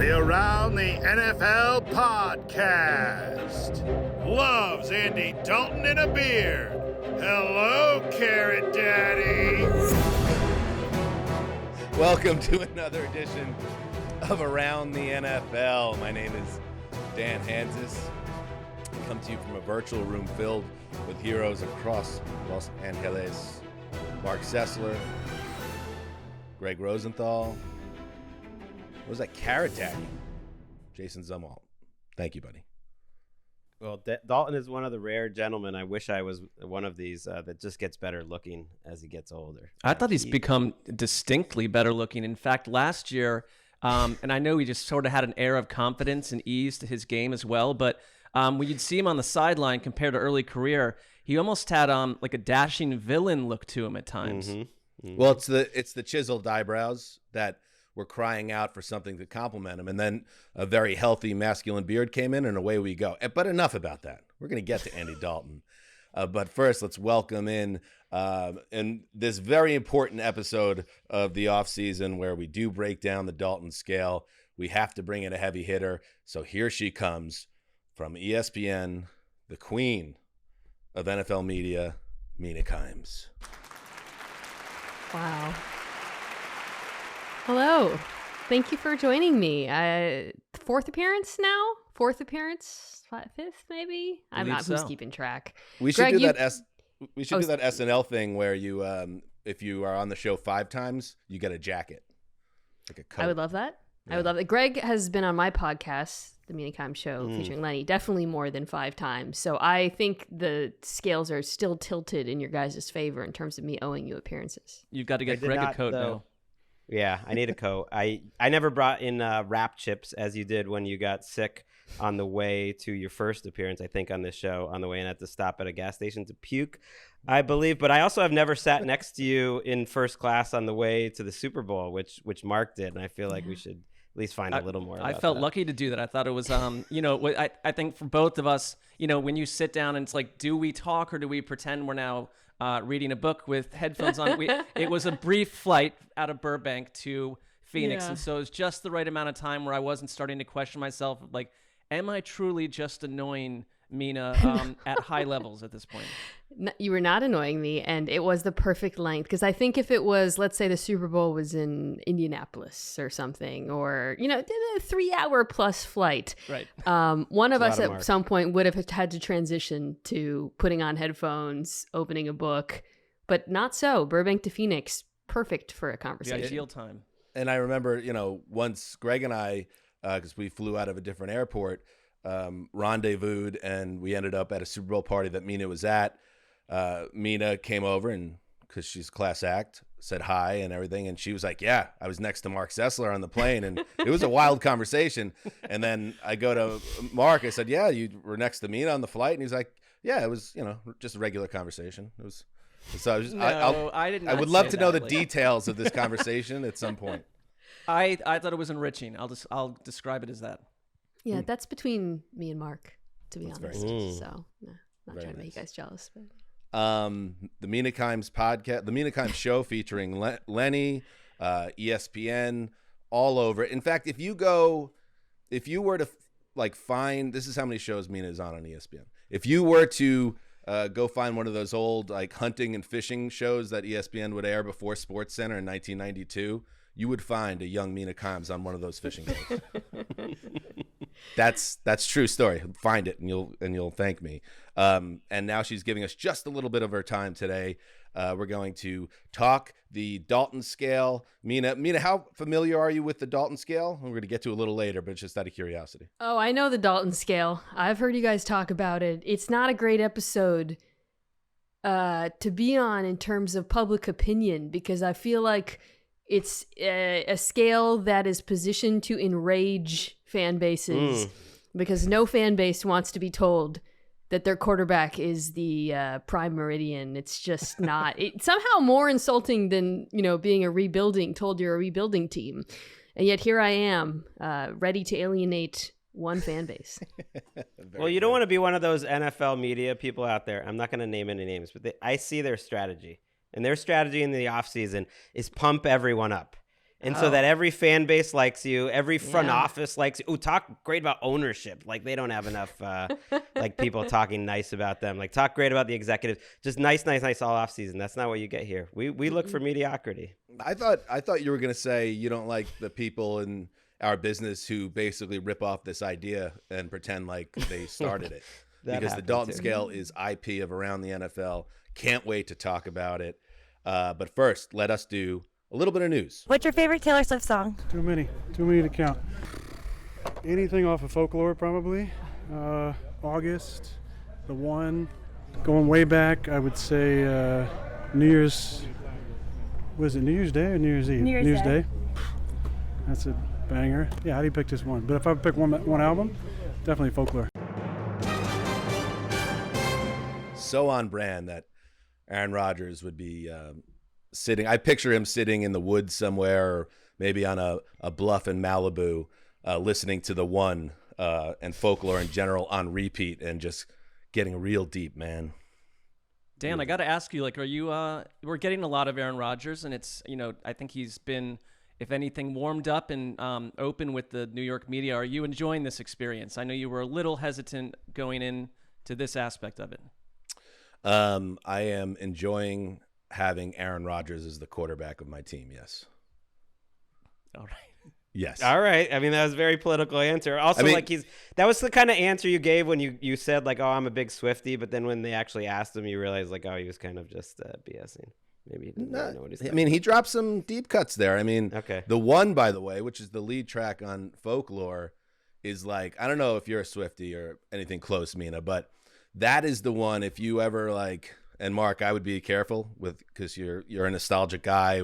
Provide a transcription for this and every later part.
the Around the NFL podcast. Loves Andy Dalton in a beard. Hello, Carrot Daddy. Welcome to another edition of Around the NFL. My name is Dan Hanzus. I come to you from a virtual room filled with heroes across Los Angeles. Marc Sessler, Gregg Rosenthal. What was that? Carrot Daddy. Jason Zumwalt. Thank you, buddy. Well, Dalton is one of the rare gentlemen. I wish I was one of these that just gets better looking as he gets older. I thought he's become distinctly better looking. In fact, last year, and I know he just sort of had an air of confidence and ease to his game as well, but when you'd see him on the sideline compared to early career, he almost had like a dashing villain look to him at times. Mm-hmm. Mm-hmm. Well, it's the chiseled eyebrows that were crying out for something to compliment him. And then a very healthy masculine beard came in and away we go. But enough about that. We're going to get to Andy Dalton. But first, let's welcome in this very important episode of the offseason where we do break down the Dalton Scale. We have to bring in a heavy hitter. So here she comes from ESPN, the queen of NFL media, Mina Kimes. Wow. Hello. Thank you for joining me. Fourth appearance now? Fifth maybe? I'm not who's keeping track. We should Greg, do that do that SNL thing where you if you are on the show 5 times, you get a jacket. Like a coat. I would love that. Yeah. I would love that. Greg has been on my podcast, The Mina Kimes Show, featuring Lenny, definitely more than 5 times. So I think the scales are still tilted in your guys' favor in terms of me owing you appearances. You've got to get Greg a coat now. Yeah, I need a coat. I never brought in wrap chips as you did when you got sick on the way to your first appearance, I think, on this show, on the way in at the stop at a gas station to puke, I believe. But I also have never sat next to you in first class on the way to the Super Bowl, which Marc did. And I feel like we should at least find a little more about I felt that. lucky to do that. I thought it was, I think for both of us, when you sit down and it's like, do we talk or do we pretend we're now reading a book with headphones on? It was a brief flight out of Burbank to Phoenix. Yeah. And so it was just the right amount of time where I wasn't starting to question myself, like, am I truly just annoying Mina at high levels at this point? You were not annoying me, and it was the perfect length. Because I think if it was, let's say the Super Bowl was in Indianapolis or something, or, a 3-hour plus flight. Right. One of us at some point would have had to transition to putting on headphones, opening a book, but not so. Burbank to Phoenix, perfect for a conversation. The ideal time. And I remember, once Greg and I, because we flew out of a different airport, rendezvoused, and we ended up at a Super Bowl party that Mina was at. Mina came over and, because she's a class act, said hi and everything. And she was like, yeah, I was next to Marc Sessler on the plane. And it was a wild conversation. And then I go to Marc. I said, yeah, you were next to Mina on the flight. And he's like, yeah, it was, just a regular conversation. It was. So I didn't. I would love to know the details of this conversation at some point. I thought it was enriching. I'll describe it as that. Yeah, that's between me and Marc, to be honest. So, not Very trying to make nice. you guys jealous. But. The Mina Kimes podcast, the Mina Kimes show featuring Lenny, ESPN, all over. In fact, if you were to find, this is how many shows Mina is on ESPN. If you were to go find one of those old hunting and fishing shows that ESPN would air before SportsCenter in 1992, you would find a young Mina Kimes on one of those fishing shows. That's true story. Find it and you'll thank me. And now she's giving us just a little bit of her time today. We're going to talk the Dalton Scale. Mina, how familiar are you with the Dalton Scale? We're going to get to it a little later, but it's just out of curiosity. Oh, I know the Dalton Scale. I've heard you guys talk about it. It's not a great episode to be on in terms of public opinion, because I feel like it's a scale that is positioned to enrage fan bases because no fan base wants to be told that their quarterback is the prime meridian. It's just not. It's somehow more insulting than, being told you're a rebuilding team. And yet here I am, ready to alienate one fan base. Well, you don't want to be one of those NFL media people out there. I'm not going to name any names, but I see their strategy. And their strategy in the offseason is pump everyone up. And so that every fan base likes you, every front office likes you. Ooh, talk great about ownership. Like they don't have enough like people talking nice about them. Like talk great about the executives. Just nice all off season. That's not what you get here. We look for mediocrity. I thought you were gonna say you don't like the people in our business who basically rip off this idea and pretend like they started it. Because the Dalton Scale is IP of Around the NFL. Can't wait to talk about it. But first, let us do a little bit of news. What's your favorite Taylor Swift song? Too many to count. Anything off of Folklore, probably. August, The One. Going way back, I would say New Year's. Was it New Year's Day or New Year's Eve? New Year's Day. That's a banger. Yeah, how do you pick this one? But if I pick one album, definitely Folklore. So on brand that Aaron Rodgers would be sitting. I picture him sitting in the woods somewhere, or maybe on a bluff in Malibu, listening to The One and Folklore in general on repeat and just getting real deep, man. Dan, I got to ask you, like, are you, we're getting a lot of Aaron Rodgers, and it's, I think he's been, if anything, warmed up and open with the New York media. Are you enjoying this experience? I know you were a little hesitant going in to this aspect of it. I am enjoying having Aaron Rodgers as the quarterback of my team, yes. All right. Yes. All right. I mean, that was a very political answer. Also, that was the kind of answer you gave when you said, like, oh, I'm a big Swifty, but then when they actually asked him, you realized, like, oh, he was kind of just BSing. Maybe he didn't really know what he's talking he dropped some deep cuts there. I mean, okay. The One, by the way, which is the lead track on Folklore, is like, I don't know if you're a Swifty or anything close, Mina, but that is the one, if you ever like, and Mark, I would be careful with, because you're a nostalgic guy,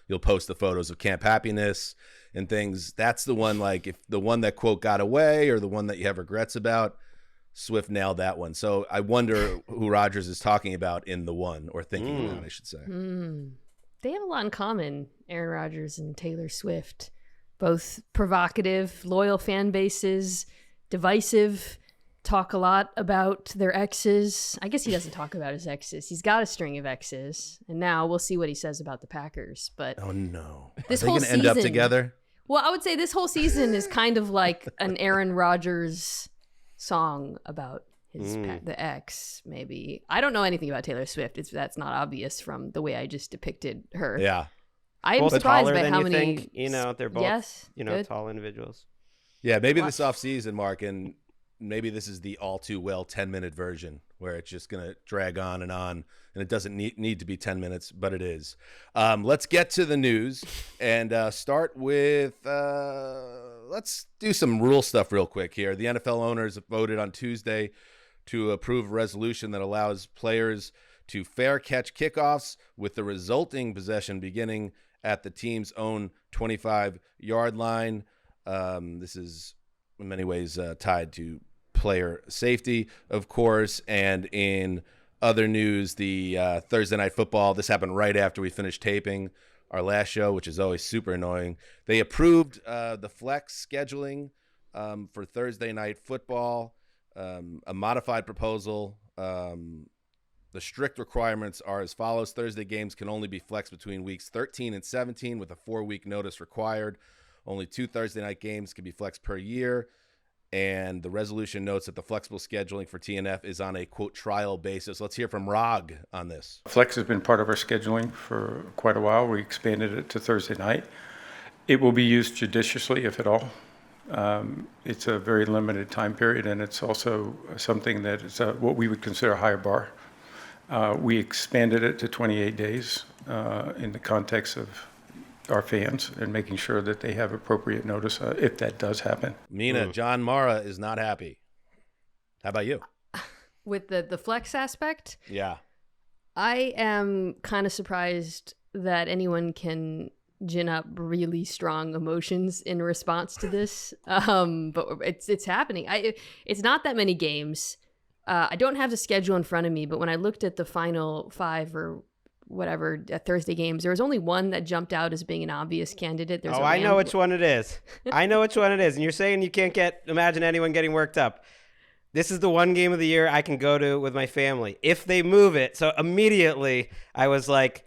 you'll post the photos of Camp Happiness and things. That's the one, like, if the one that, quote, got away or the one that you have regrets about, Swift nailed that one. So I wonder who Rodgers is talking about in The One, or thinking about, I should say. They have a lot in common, Aaron Rodgers and Taylor Swift. Both provocative, loyal fan bases, divisive, talk a lot about their exes. I guess he doesn't talk about his exes. He's got a string of exes, and now we'll see what he says about the Packers. But oh no, this are they whole going to end up together? Well, I would say this whole season is kind of like an Aaron Rodgers song about his the ex. Maybe I don't know anything about Taylor Swift. That's not obvious from the way I just depicted her. Yeah, I'm surprised by how many. Think. They're both good. tall individuals. Yeah, maybe this off season, Mark, and maybe this is the all too well 10-minute version where it's just going to drag on, and it doesn't need to be 10 minutes, but it is. Let's get to the news and start with, let's do some rule stuff real quick here. The NFL owners voted on Tuesday to approve a resolution that allows players to fair catch kickoffs with the resulting possession beginning at the team's own 25-yard line. This is in many ways tied to player safety, of course. And in other news, the Thursday Night Football, this happened right after we finished taping our last show, which is always super annoying. They approved the flex scheduling for Thursday Night Football, a modified proposal. The strict requirements are as follows. Thursday games can only be flexed between weeks 13 and 17 with a 4-week notice required. Only 2 Thursday night games can be flexed per year. And the resolution notes that the flexible scheduling for TNF is on a, quote, trial basis. Let's hear from Rog on this. Flex has been part of our scheduling for quite a while. We expanded it to Thursday night. It will be used judiciously, if at all. It's a very limited time period, and it's also something that is what we would consider a higher bar. We expanded it to 28 days in the context of our fans and making sure that they have appropriate notice if that does happen. Mina, John Mara is not happy. How about you? With the flex aspect? Yeah. I am kind of surprised that anyone can gin up really strong emotions in response to this. But it's happening. It's not that many games. I don't have the schedule in front of me, but when I looked at the final 5 or whatever Thursday games, there was only one that jumped out as being an obvious candidate. I know which one it is. I know which one it is. And you're saying you can't imagine anyone getting worked up. This is the one game of the year I can go to with my family if they move it. So immediately I was like,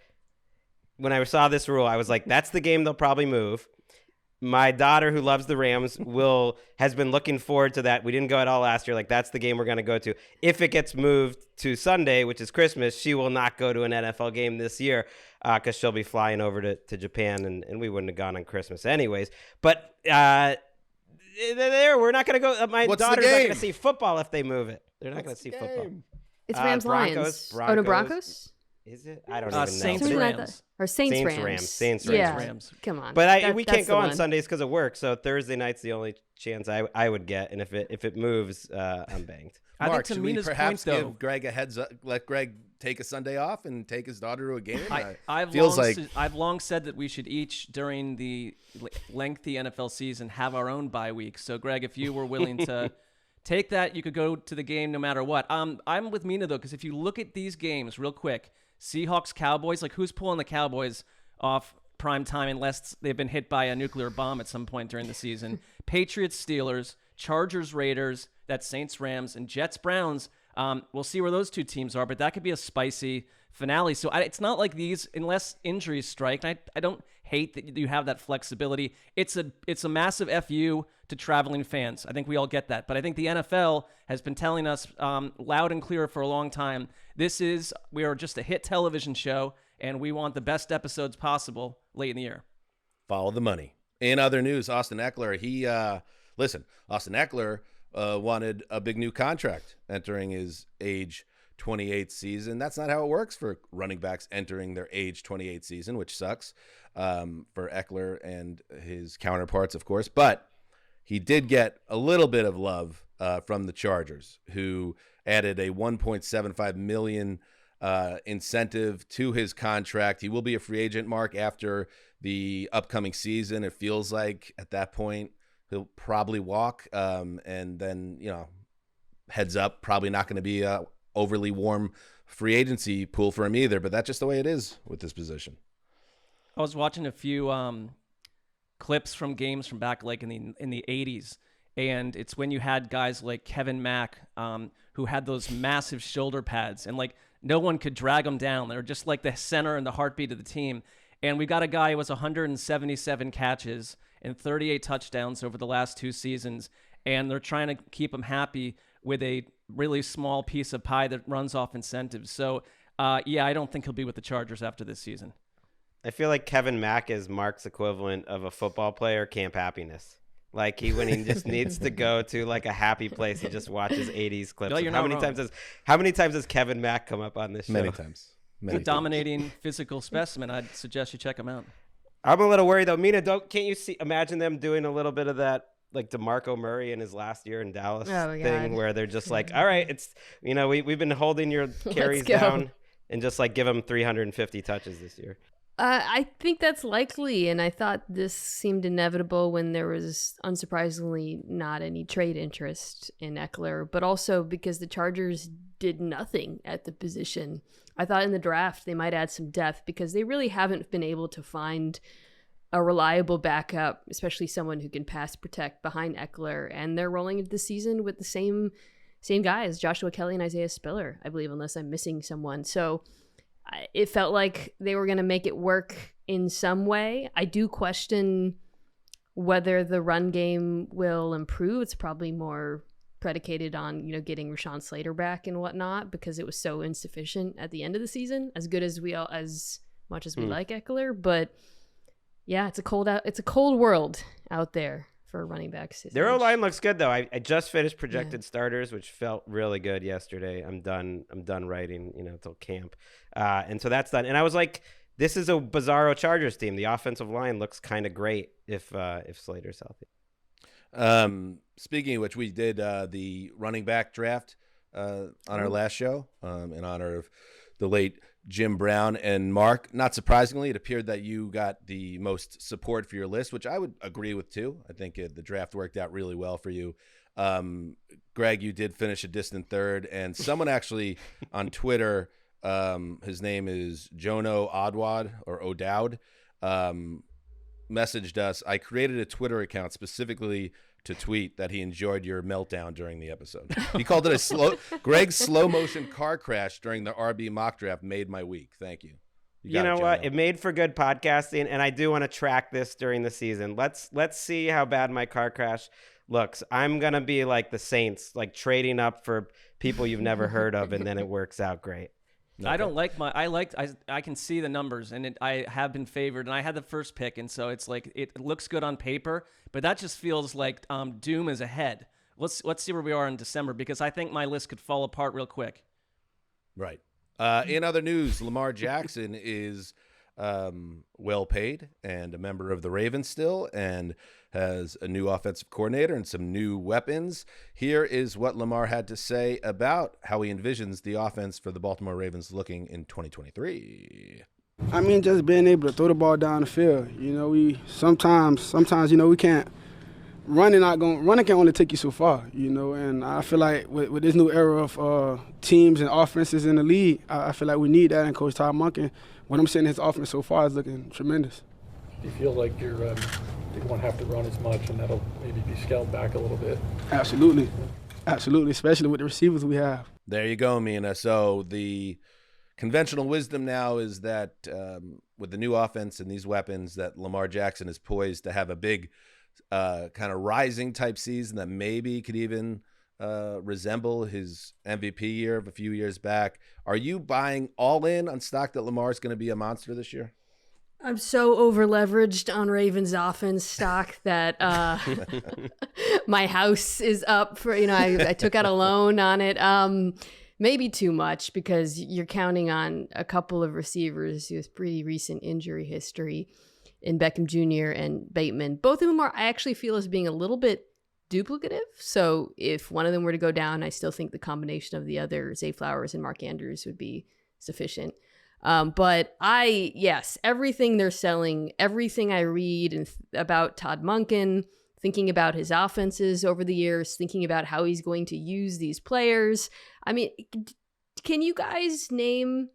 when I saw this rule, I was like, that's the game they'll probably move. My daughter, who loves the Rams, has been looking forward to that. We didn't go at all last year. Like, that's the game we're going to go to. If it gets moved to Sunday, which is Christmas, she will not go to an NFL game this year because she'll be flying over to Japan, and we wouldn't have gone on Christmas anyways. But we're not going to go. My What's the daughter's not going game? to see football if they move it. They're not going to see football. It's Rams Lions. Oh, no, Broncos? Is it? I don't even know. Saints Rams. Or Saints Saints Rams. Rams. Saints Yeah. Rams. Come on. But we can't that's go the on one. Sundays because of work, so Thursday night's the only chance I would get, and if it moves, I'm banked. I Mark, think to should we Mina's perhaps point, though, give Greg a heads up, let Greg take a Sunday off and take his daughter to a game? I've long said that we should each, during the lengthy NFL season, have our own bye week. So, Greg, if you were willing to take that, you could go to the game no matter what. I'm with Mina, though, because if you look at these games real quick, Seahawks, Cowboys, like who's pulling the Cowboys off prime time unless they've been hit by a nuclear bomb at some point during the season? Patriots, Steelers, Chargers, Raiders, that's Saints, Rams, and Jets, Browns. We'll see where those two teams are, but that could be a spicy finale. So it's not like these, unless injuries strike. I don't hate that you have that flexibility. It's a massive FU to traveling fans. I think we all get that. But I think the NFL has been telling us loud and clear for a long time, we are just a hit television show, and we want the best episodes possible late in the year. Follow the money. In other news, Austin Ekeler, Austin Ekeler wanted a big new contract entering his age 28 season. That's not how it works for running backs entering their age 28 season, which sucks for Ekeler and his counterparts, of course. But he did get a little bit of love from the Chargers, who added a $1.75 million incentive to his contract. He will be a free agent, Mark, after the upcoming season. It feels like at that point he'll probably walk, and then, heads up, probably not going to be a overly warm free agency pool for him either, but that's just the way it is with this position. I was watching a few clips from games from back like in the 80s, and it's when you had guys like Kevin Mack who had those massive shoulder pads, and like no one could drag them down. They were just like the center and the heartbeat of the team. And we got a guy who was 177 catches and 38 touchdowns over the last 2 seasons, and they're trying to keep him happy with a really small piece of pie that runs off incentives. So, I don't think he'll be with the Chargers after this season. I feel like Kevin Mack is Mark's equivalent of a football player, Camp Happiness. Like when he just needs to go to like a happy place, he just watches 80s clips. No, you're how not many wrong. how many times has Kevin Mack come up on this show? Many times. A dominating physical specimen. I'd suggest you check him out. I'm a little worried though. Mina, can't you imagine them doing a little bit of that, like DeMarco Murray in his last year in Dallas thing, where they're just like, all right, it's we've been holding your carries down, and just like give him 350 touches this year. I think that's likely, and I thought this seemed inevitable when there was, unsurprisingly, not any trade interest in Ekeler, but also because the Chargers did nothing at the position. I thought in the draft they might add some depth because they really haven't been able to find a reliable backup, especially someone who can pass protect behind Ekeler, and they're rolling into the season with the same guys, Joshua Kelly and Isaiah Spiller, I believe, unless I'm missing someone. So it felt like they were going to make it work in some way. I do question whether the run game will improve. It's probably more predicated on, getting Rashawn Slater back and whatnot, because it was so insufficient at the end of the season, as good as as much as we like Ekeler. But yeah, it's a cold world out there for running backs. Their O-line looks good though. I just finished projected starters, which felt really good yesterday. I'm done writing, till camp. And so that's done. And I was like, this is a bizarro Chargers team. The offensive line looks kind of great if Slater's healthy. Speaking of which, we did the running back draft on our last show in honor of the late Jim Brown and Mark. Not surprisingly, it appeared that you got the most support for your list, which I would agree with too. I think the draft worked out really well for you. Greg, you did finish a distant third, and someone actually on Twitter, his name is Jono Odwad or O'Dowd, messaged us. I created a Twitter account specifically to tweet that he enjoyed your meltdown during the episode. He called it Greg's slow motion car crash during the RB mock draft made my week. Thank you. You know what? It made for good podcasting, and I do want to track this during the season. Let's see how bad my car crash looks. I'm gonna be like the Saints, like trading up for people you've never heard of, and then it works out great. Okay. I don't like I can see the numbers, and I have been favored, and I had the first pick, and so it's like it looks good on paper, but that just feels like doom is ahead. Let's see where we are in December, because I think my list could fall apart real quick. Right. In other news, Lamar Jackson is well paid and a member of the Ravens still, and has a new offensive coordinator and some new weapons. Here is what Lamar had to say about how he envisions the offense for the Baltimore Ravens looking in 2023. I mean, just being able to throw the ball down the field. You know, we sometimes, you know, we can't. Running can only take you so far, you know, and I feel like with this new era of teams and offenses in the league, I feel like we need that, and Coach Todd Monken, what I'm seeing his offense so far is looking tremendous. Do you feel like you won't have to run as much, and that'll maybe be scaled back a little bit? Absolutely, especially with the receivers we have. There you go, Mina. So the conventional wisdom now is that with the new offense and these weapons, that Lamar Jackson is poised to have a big kind of rising type season that maybe could even resemble his MVP year of a few years back. Are you buying all in on stock that Lamar's going to be a monster this year? I'm so over leveraged on Ravens offense stock that my house is up for, you know, I took out a loan on it. Maybe too much, because you're counting on a couple of receivers with pretty recent injury history in Beckham Jr. and Bateman. Both of them I actually feel as being a little bit duplicative. So if one of them were to go down, I still think the combination of the other, Zay Flowers and Mark Andrews, would be sufficient. But yes, everything they're selling, everything I read about Todd Monken, thinking about his offenses over the years, thinking about how he's going to use these players. I mean, can you guys name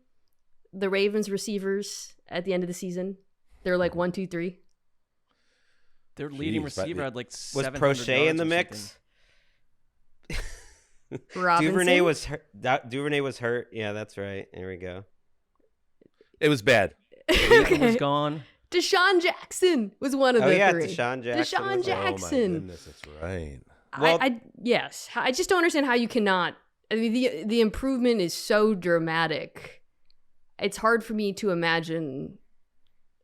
the Ravens receivers at the end of the season? They're like 1, 2, 3. Their leading receiver had like 700 was Prochet in the mix. Duvernay was hurt. Yeah, that's right. There we go. It was bad. It was gone. Deshaun Jackson was one of the three. Deshaun Jackson. Oh my goodness, that's right. Well, yes. I just don't understand how you cannot. I mean, the improvement is so dramatic. It's hard for me to imagine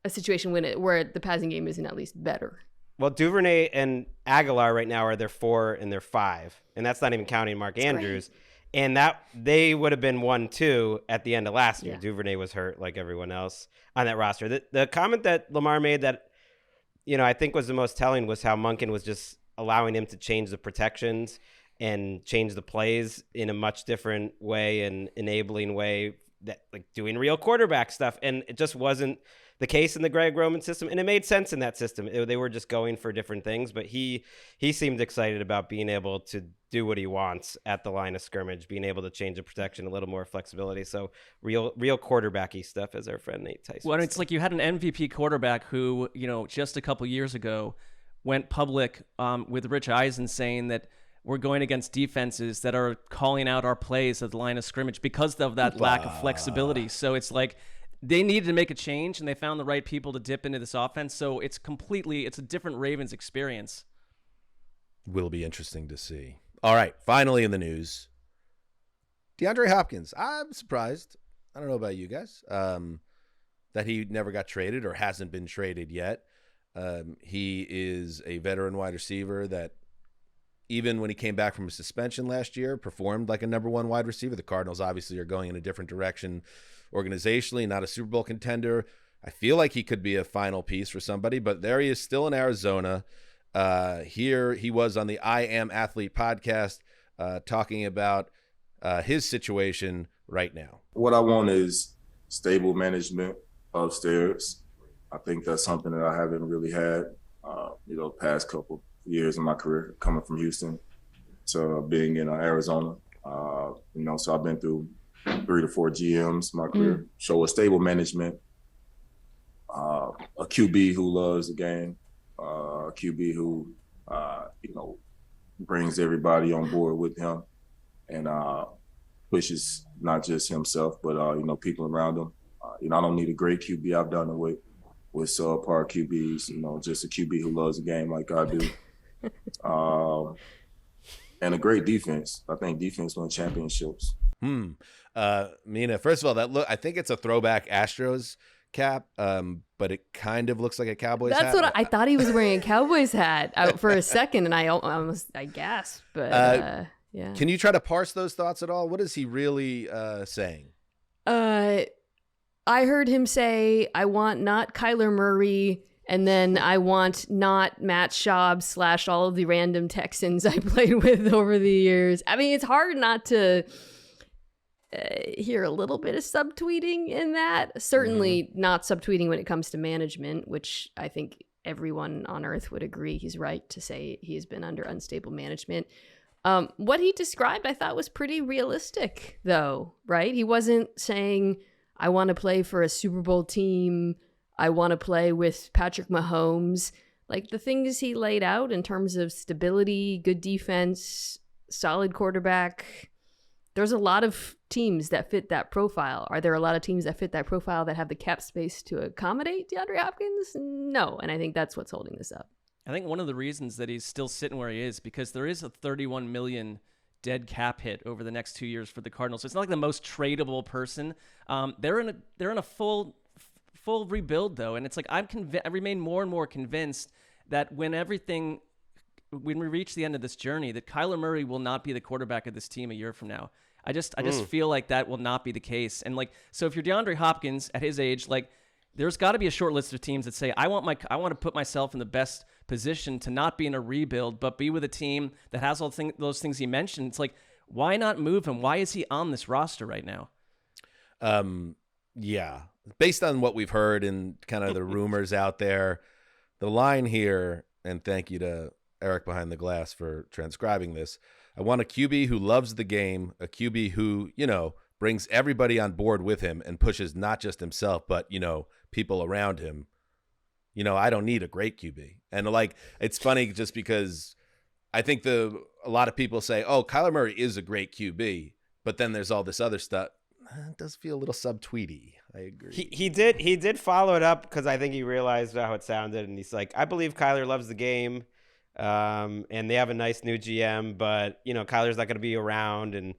a situation where the passing game isn't at least better. Well, Duvernay and Aguilar right now are their 4 and their 5, and that's not even counting Mark Andrews. Right. And that they would have been 1-2 at the end of last year. Yeah. Duvernay was hurt like everyone else on that roster. The comment that Lamar made that, you know, I think was the most telling was how Monken was just allowing him to change the protections and change the plays in a much different way and enabling way, that like doing real quarterback stuff. And it just wasn't the case in the Gregg Roman system, and it made sense in that system. They were just going for different things, but he seemed excited about being able to do what he wants at the line of scrimmage, being able to change the protection, a little more flexibility. So real quarterbacky stuff, as our friend Nate Tyson Well, it's like you had an MVP quarterback who, you know, just a couple years ago went public with Rich Eisen saying that we're going against defenses that are calling out our plays at the line of scrimmage because of that lack of flexibility. So it's like they needed to make a change, and they found the right people to dip into this offense. So it's a different Ravens experience. Will be interesting to see. All right, finally in the news, DeAndre Hopkins. I'm surprised. I don't know about you guys, that he never got traded or hasn't been traded yet. He is a veteran wide receiver that, even when he came back from a suspension last year, performed like a number one wide receiver. The Cardinals obviously are going in a different direction organizationally, not a Super Bowl contender. I feel like he could be a final piece for somebody, but there he is still in Arizona. Here he was on the I Am Athlete podcast talking about his situation right now. What I want is stable management upstairs. I think that's something that I haven't really had, past couple years in my career, coming from Houston to being in Arizona. So I've been through 3 to 4 GMs in my career. So a stable management, a QB who loves the game, a QB who, brings everybody on board with him and pushes not just himself, but, people around him. I don't need a great QB. I've done it with subpar QBs, just a QB who loves the game like I do. And a great defense. I think defense wins championships. Mina, first of all, I think it's a throwback Astros cap, but it kind of looks like a Cowboys hat. That's what I thought he was wearing, a Cowboys hat out for a second, and I gasped. But yeah. Can you try to parse those thoughts at all? What is he really saying? I heard him say, "I want not Kyler Murray." And then I want not Matt Schaub / all of the random Texans I played with over the years. I mean, it's hard not to hear a little bit of subtweeting in that. Certainly not subtweeting when it comes to management, which I think everyone on earth would agree he's right to say he has been under unstable management. What he described, I thought, was pretty realistic, though, right? He wasn't saying, I want to play for a Super Bowl team. I want to play with Patrick Mahomes. Like the things he laid out in terms of stability, good defense, solid quarterback. There's a lot of teams that fit that profile. Are there a lot of teams that fit that profile that have the cap space to accommodate DeAndre Hopkins? No. And I think that's what's holding this up. I think one of the reasons that he's still sitting where he is because there is a $31 million dead cap hit over the next 2 years for the Cardinals. So it's not like the most tradable person. They're in a full rebuild though, and it's like I remain more and more convinced that when we reach the end of this journey, that Kyler Murray will not be the quarterback of this team a year from now. I just feel like that will not be the case. And like, so if you're DeAndre Hopkins at his age, like there's got to be a short list of teams that say I want to put myself in the best position to not be in a rebuild, but be with a team that has all those things he mentioned. It's like, why not move him? Why is he on this roster right now? Yeah. Based on what we've heard and kind of the rumors out there, the line here, and thank you to Eric behind the glass for transcribing this. I want a QB who loves the game, a QB who, brings everybody on board with him and pushes not just himself, but, people around him. I don't need a great QB. And like, it's funny just because I think a lot of people say, oh, Kyler Murray is a great QB, but then there's all this other stuff. It does feel a little subtweety. I agree. He did follow it up because I think he realized how it sounded, and he's like, I believe Kyler loves the game, and they have a nice new GM, but Kyler's not going to be around, and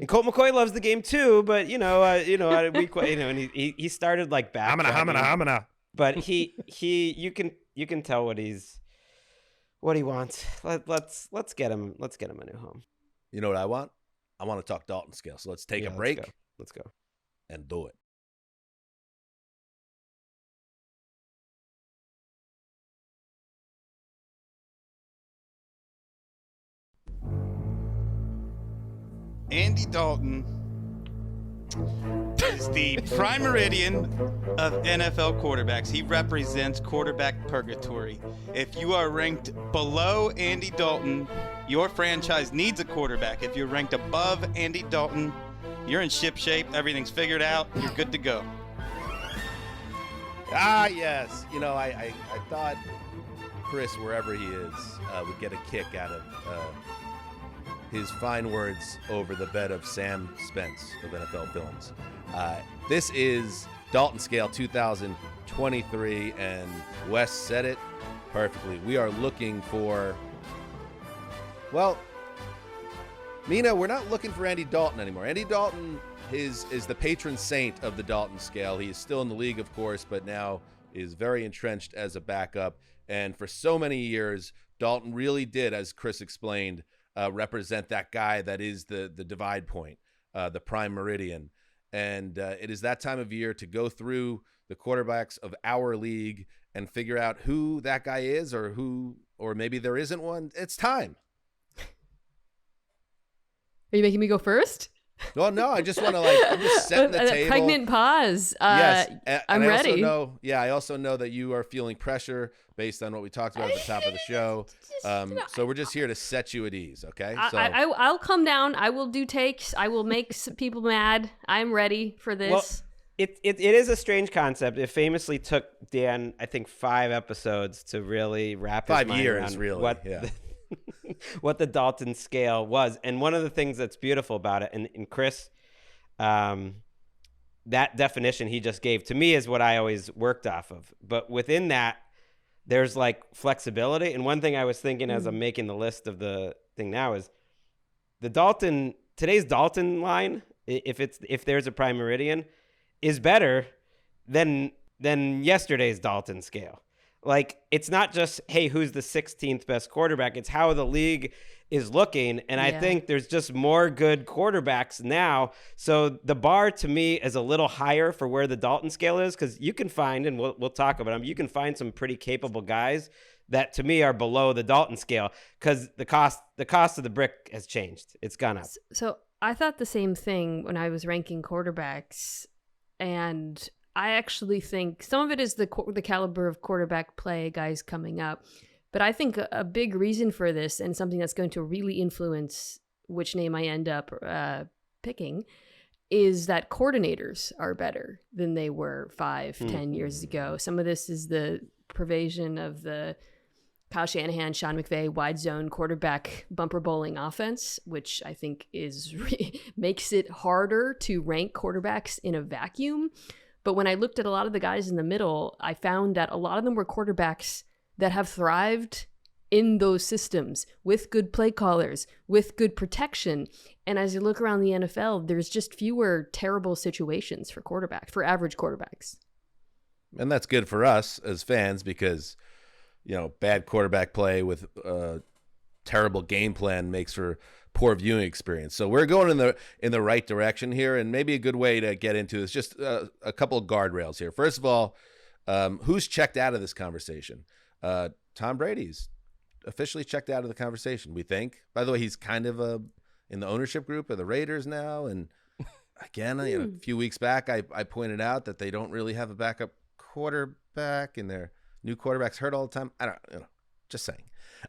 Colt McCoy loves the game too, but and he started like back. Hamina. But you can tell what he wants. Let's get him a new home. You know what I want? I want to talk Dalton Scale. So let's take a break. Let's go. And do it. Andy Dalton is the prime meridian of NFL quarterbacks. He represents quarterback purgatory. If you are ranked below Andy Dalton, your franchise needs a quarterback. If you're ranked above Andy Dalton, you're in ship shape. Everything's figured out. You're good to go. Ah, yes. I thought Chris, wherever he is, would get a kick out of his fine words over the bed of Sam Spence of NFL Films. This is Dalton Scale 2023, and Wes said it perfectly. We are looking for, Mina, we're not looking for Andy Dalton anymore. Andy Dalton is the patron saint of the Dalton Scale. He is still in the league, of course, but now is very entrenched as a backup. And for so many years, Dalton really did, as Chris explained, represent that guy that is the divide point, the prime meridian. And it is that time of year to go through the quarterbacks of our league and figure out who that guy is, or maybe there isn't one. It's time. Are you making me go first? Well, no, I just want to I'm just setting the table. Pregnant pause. Yes, I'm ready. I also know that you are feeling pressure based on what we talked about at the top of the show. So we're just here to set you at ease, okay? I'll come down. I will do takes. I will make some people mad. I'm ready for this. Well, it is a strange concept. It famously took Dan, I think, 5 episodes to really wrap his 5 mind years, around really. what the Dalton Scale was. And one of the things that's beautiful about it, and Chris, that definition he just gave to me is what I always worked off of. But within that, there's like flexibility. And one thing I was thinking as I'm making the list of the thing now is today's Dalton line, if there's a prime meridian, is better than yesterday's Dalton Scale. Like, it's not just, hey, who's the 16th best quarterback? It's how the league is looking. And I think there's just more good quarterbacks now. So the bar to me is a little higher for where the Dalton Scale is, because you can find, and we'll talk about them, you can find some pretty capable guys that to me are below the Dalton Scale, because the cost of the brick has changed. It's gone up. So I thought the same thing when I was ranking quarterbacks, and I actually think some of it is the caliber of quarterback play, guys coming up. But I think a big reason for this, and something that's going to really influence which name I end up picking, is that coordinators are better than they were 5-10 years ago. Some of this is the pervasion of the Kyle Shanahan, Sean McVay wide zone quarterback bumper bowling offense, which I think makes it harder to rank quarterbacks in a vacuum. But when I looked at a lot of the guys in the middle, I found that a lot of them were quarterbacks that have thrived in those systems with good play callers, with good protection. And as you look around the NFL, there's just fewer terrible situations for average quarterbacks. And that's good for us as fans, because, bad quarterback play with terrible game plan makes for poor viewing experience. So we're going in the right direction here, and maybe a good way to get into is just a couple of guardrails here. First of all, who's checked out of this conversation? Tom Brady's officially checked out of the conversation, we think. By the way, he's kind of in the ownership group of the Raiders now, and again, a few weeks back, I pointed out that they don't really have a backup quarterback, and their new quarterback's hurt all the time. I don't, just saying.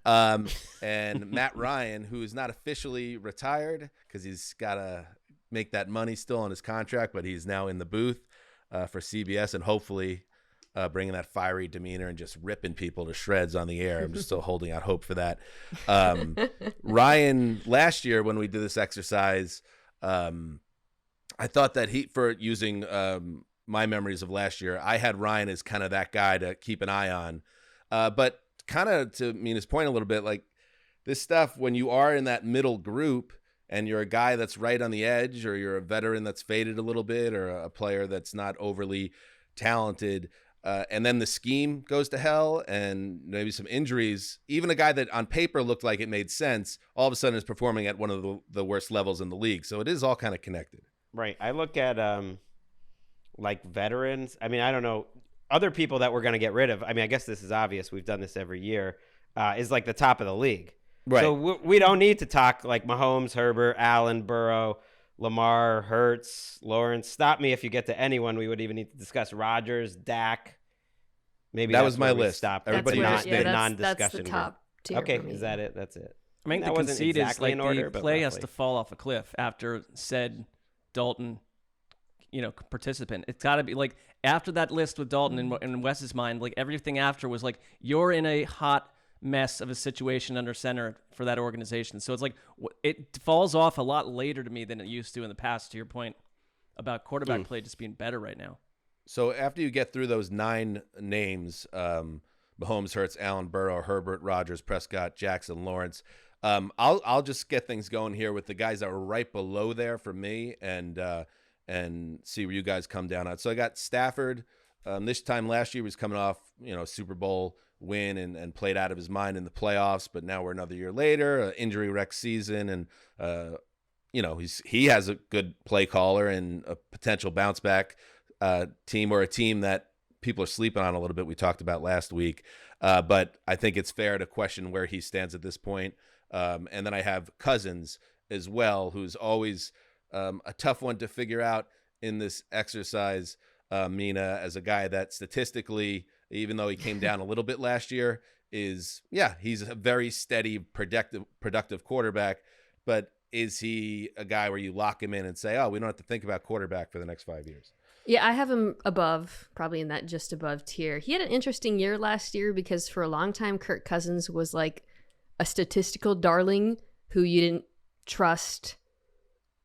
And Matt Ryan, who is not officially retired because he's got to make that money still on his contract, but he's now in the booth for CBS, and hopefully bringing that fiery demeanor and just ripping people to shreds on the air. I'm just still holding out hope for that. Ryan, last year when we did this exercise, I thought that for using my memories of last year, I had Ryan as kind of that guy to keep an eye on. But kind of to Mina's point a little bit, like this stuff, when you are in that middle group and you're a guy that's right on the edge, or you're a veteran that's faded a little bit, or a player that's not overly talented, and then the scheme goes to hell and maybe some injuries, even a guy that on paper looked like it made sense, all of a sudden is performing at one of the worst levels in the league. So it is all kind of connected. Right. I look at like veterans. I mean, I don't know. Other people that we're going to get rid of, I mean, I guess this is obvious. We've done this every year, is like the top of the league. Right. So we don't need to talk like Mahomes, Herbert, Allen, Burrow, Lamar, Hurts, Lawrence. Stop me if you get to anyone. We would even need to discuss Rodgers, Dak. Maybe that was my list. Stop. Everybody that's non-discussion. That's the top tier. Okay, is that it? That's it. I mean, the conceit is like the play has to fall off a cliff after said Dalton, participant. It's got to be like after that list with Dalton in Wes's mind, like everything after was like you're in a hot mess of a situation under center for that organization. So it's like it falls off a lot later to me than it used to in the past, to your point about quarterback play just being better right now. So after you get through those 9 names, Mahomes, Hurts, Allen, Burrow, Herbert, Rodgers, Prescott, Jackson, Lawrence, I'll just get things going here with the guys that were right below there for me, and see where you guys come down on. So I got Stafford. This time last year he was coming off, Super Bowl win and played out of his mind in the playoffs, but now we're another year later, injury wrecked season, and he has a good play caller and a potential bounce back team, or a team that people are sleeping on a little bit. We talked about last week, but I think it's fair to question where he stands at this point. And then I have Cousins as well, who's always a tough one to figure out in this exercise, Mina, as a guy that statistically, even though he came down a little bit last year, he's a very steady, productive quarterback. But is he a guy where you lock him in and say, we don't have to think about quarterback for the next 5 years? Yeah, I have him above, probably in that just above tier. He had an interesting year last year because for a long time, Kirk Cousins was like a statistical darling who you didn't trust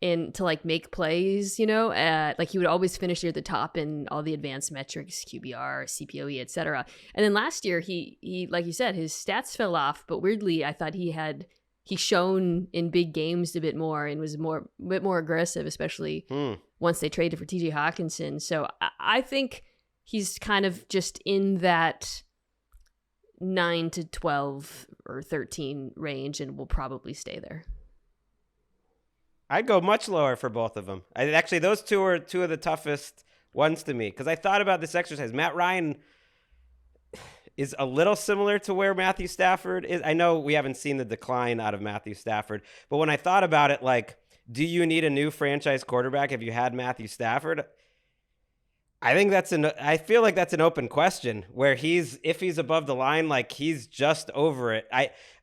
and to like make plays, like he would always finish near the top in all the advanced metrics, QBR, CPOE, etc. And then last year he like you said, his stats fell off, but weirdly I thought he shone in big games a bit more and was a bit more aggressive, especially once they traded for TJ Hawkinson. So I think he's kind of just in that 9 to 12 or 13 range and will probably stay there. I'd go much lower for both of them. Actually, those two are two of the toughest ones to me because I thought about this exercise. Matt Ryan is a little similar to where Matthew Stafford is. I know we haven't seen the decline out of Matthew Stafford, but when I thought about it, like, do you need a new franchise quarterback if you had Matthew Stafford? I feel like that's an open question where if he's above the line, like he's just over it.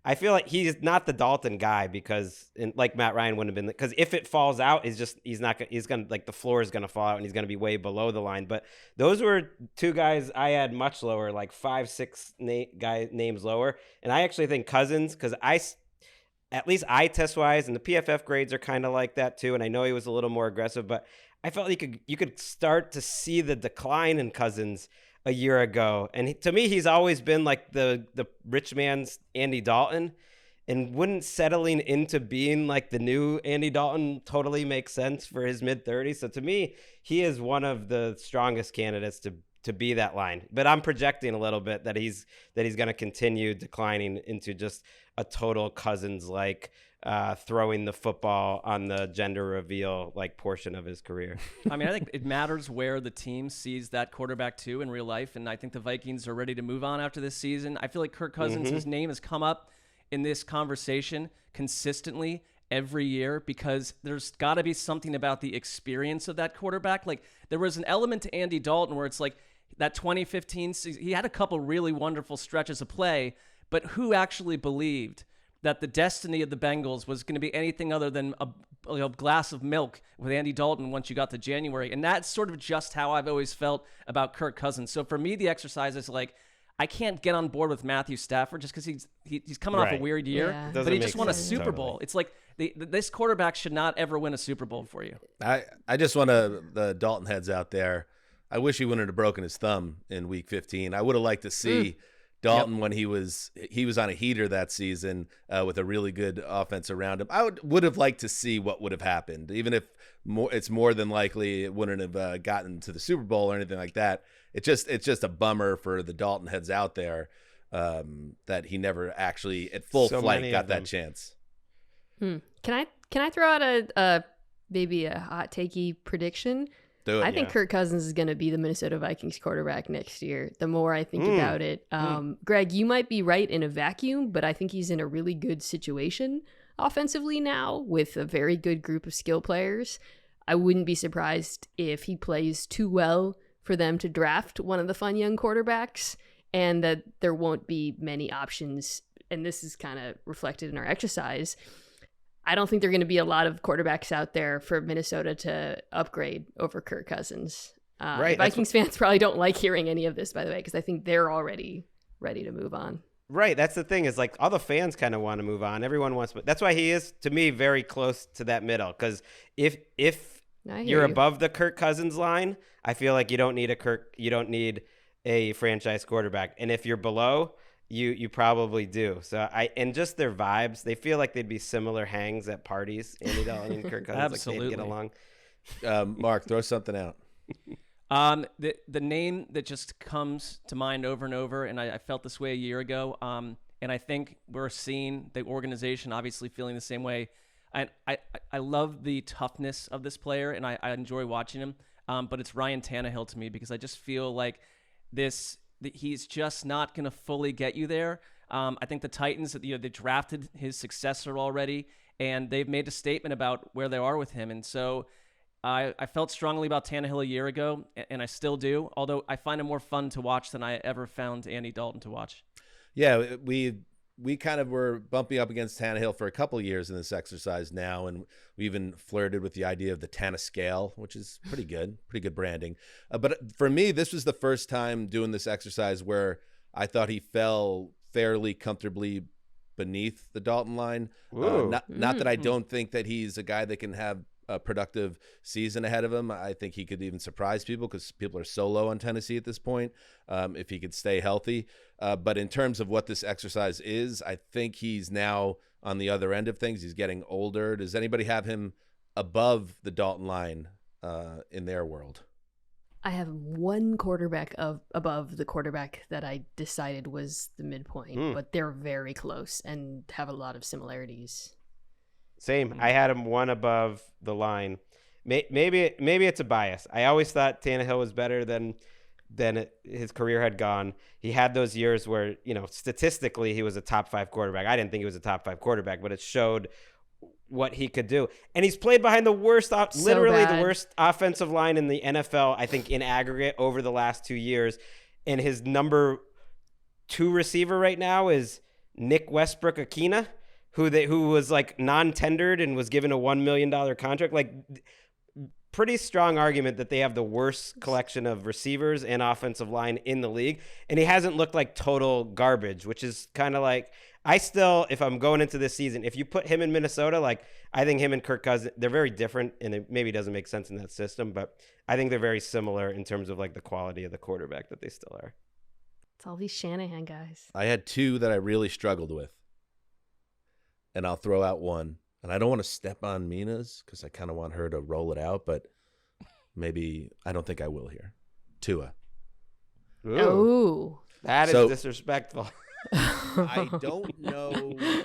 I feel like he's not the Dalton guy because like Matt Ryan wouldn't have been, because if it falls out, he's going to like the floor is going to fall out and he's going to be way below the line. But those were two guys I had much lower, like 5-6 names lower. And I actually think Cousins, because at least eye test wise, and the PFF grades are kind of like that too. And I know he was a little more aggressive, but I felt you could start to see the decline in Cousins a year ago. And to me, he's always been like the rich man's Andy Dalton, and wouldn't settling into being like the new Andy Dalton totally make sense for his mid-30s. So to me, he is one of the strongest candidates to be that line. But I'm projecting a little bit that he's going to continue declining into just a total Cousins-like throwing the football on the gender reveal like portion of his career. I mean, I think it matters where the team sees that quarterback too in real life, and I think the Vikings are ready to move on after this season. I feel like Kirk Cousins, his name has come up in this conversation consistently every year because there's got to be something about the experience of that quarterback. Like there was an element to Andy Dalton where it's like that 2015 season, he had a couple really wonderful stretches of play, but who actually believed that the destiny of the Bengals was going to be anything other than a glass of milk with Andy Dalton once you got to January? And that's sort of just how I've always felt about Kirk Cousins. So for me, the exercise is like, I can't get on board with Matthew Stafford just because he's coming off a weird year, but he just won a Super Bowl. It's like this quarterback should not ever win a Super Bowl for you. I just want the Dalton heads out there. I wish he wouldn't have broken his thumb in Week 15. I would have liked to see Dalton when he was on a heater that season with a really good offense around him. I would have liked to see what would have happened, even if it's more than likely it wouldn't have gotten to the Super Bowl or anything like that. It's just a bummer for the Dalton heads out there that he never actually at full flight got that chance. Can I throw out maybe a hot takey prediction? I think Kirk Cousins is going to be the Minnesota Vikings quarterback next year. The more I think about it, Greg, you might be right in a vacuum, but I think he's in a really good situation offensively now with a very good group of skill players. I wouldn't be surprised if he plays too well for them to draft one of the fun young quarterbacks, and that there won't be many options. And this is kind of reflected in our exercise. I don't think there are going to be a lot of quarterbacks out there for Minnesota to upgrade over Kirk Cousins. Right. Vikings fans probably don't like hearing any of this, by the way, because I think they're already ready to move on. Right. That's the thing is like all the fans kind of want to move on. Everyone wants, but that's why he is to me very close to that middle. Because if you're above the Kirk Cousins line, I feel like you don't need a franchise quarterback. And if you're below, you probably do. So and just their vibes, they feel like they'd be similar hangs at parties. Andy Dalton and Kirk Cousins, Absolutely. like they'd get along. Mark, throw something out. The name that just comes to mind over and over, and I felt this way a year ago, and I think we're seeing the organization obviously feeling the same way. I love the toughness of this player, and I enjoy watching him, but it's Ryan Tannehill to me because I just feel like he's just not going to fully get you there. I think the Titans, they drafted his successor already, and they've made a statement about where they are with him, and so I felt strongly about Tannehill a year ago, and I still do, although I find him more fun to watch than I ever found Andy Dalton to watch. Yeah, we kind of were bumping up against Tannehill for a couple of years in this exercise now, and we even flirted with the idea of the Tanna Scale, which is pretty good branding. But for me, this was the first time doing this exercise where I thought he fell fairly comfortably beneath the Dalton line. Not that I don't think that he's a guy that can have productive season ahead of him. I think he could even surprise people because people are so low on Tennessee at this point if he could stay healthy. But in terms of what this exercise is, I think he's now on the other end of things. He's getting older. Does anybody have him above the Dalton line in their world? I have one quarterback above the quarterback that I decided was the midpoint, but they're very close and have a lot of similarities. Same. I had him one above the line. Maybe it's a bias. I always thought Tannehill was better than his career had gone. He had those years where, statistically he was a top 5 quarterback. I didn't think he was a top 5 quarterback, but it showed what he could do. And he's played behind the worst, literally the worst offensive line in the NFL, I think, in aggregate over the last 2 years. And his number 2 receiver right now is Nick Westbrook-Akina, who was like non-tendered and was given a $1 million contract. Like, pretty strong argument that they have the worst collection of receivers and offensive line in the league. And he hasn't looked like total garbage, which is kind of like, I still, if I'm going into this season, if you put him in Minnesota, like, I think him and Kirk Cousins, they're very different, and it maybe doesn't make sense in that system, but I think they're very similar in terms of like the quality of the quarterback that they still are. It's all these Shanahan guys. I had 2 that I really struggled with, and I'll throw out one. And I don't want to step on Mina's because I kind of want her to roll it out, but maybe I don't think I will here. Tua. Ooh. That is disrespectful. I don't know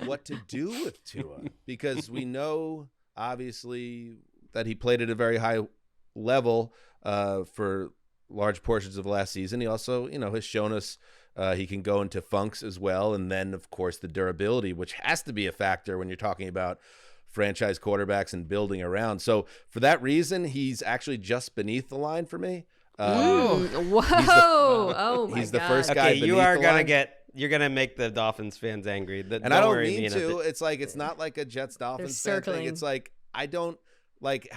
what to do with Tua because we know, obviously, that he played at a very high level for large portions of last season. He also, has shown us he can go into funks as well. And then, of course, the durability, which has to be a factor when you're talking about franchise quarterbacks and building around. So for that reason, he's actually just beneath the line for me. Whoa! He's the first guy. Okay, you are you're gonna make the Dolphins fans angry. And I don't mean to. It's like, it's not like a Jets Dolphins fan thing. It's like, I don't like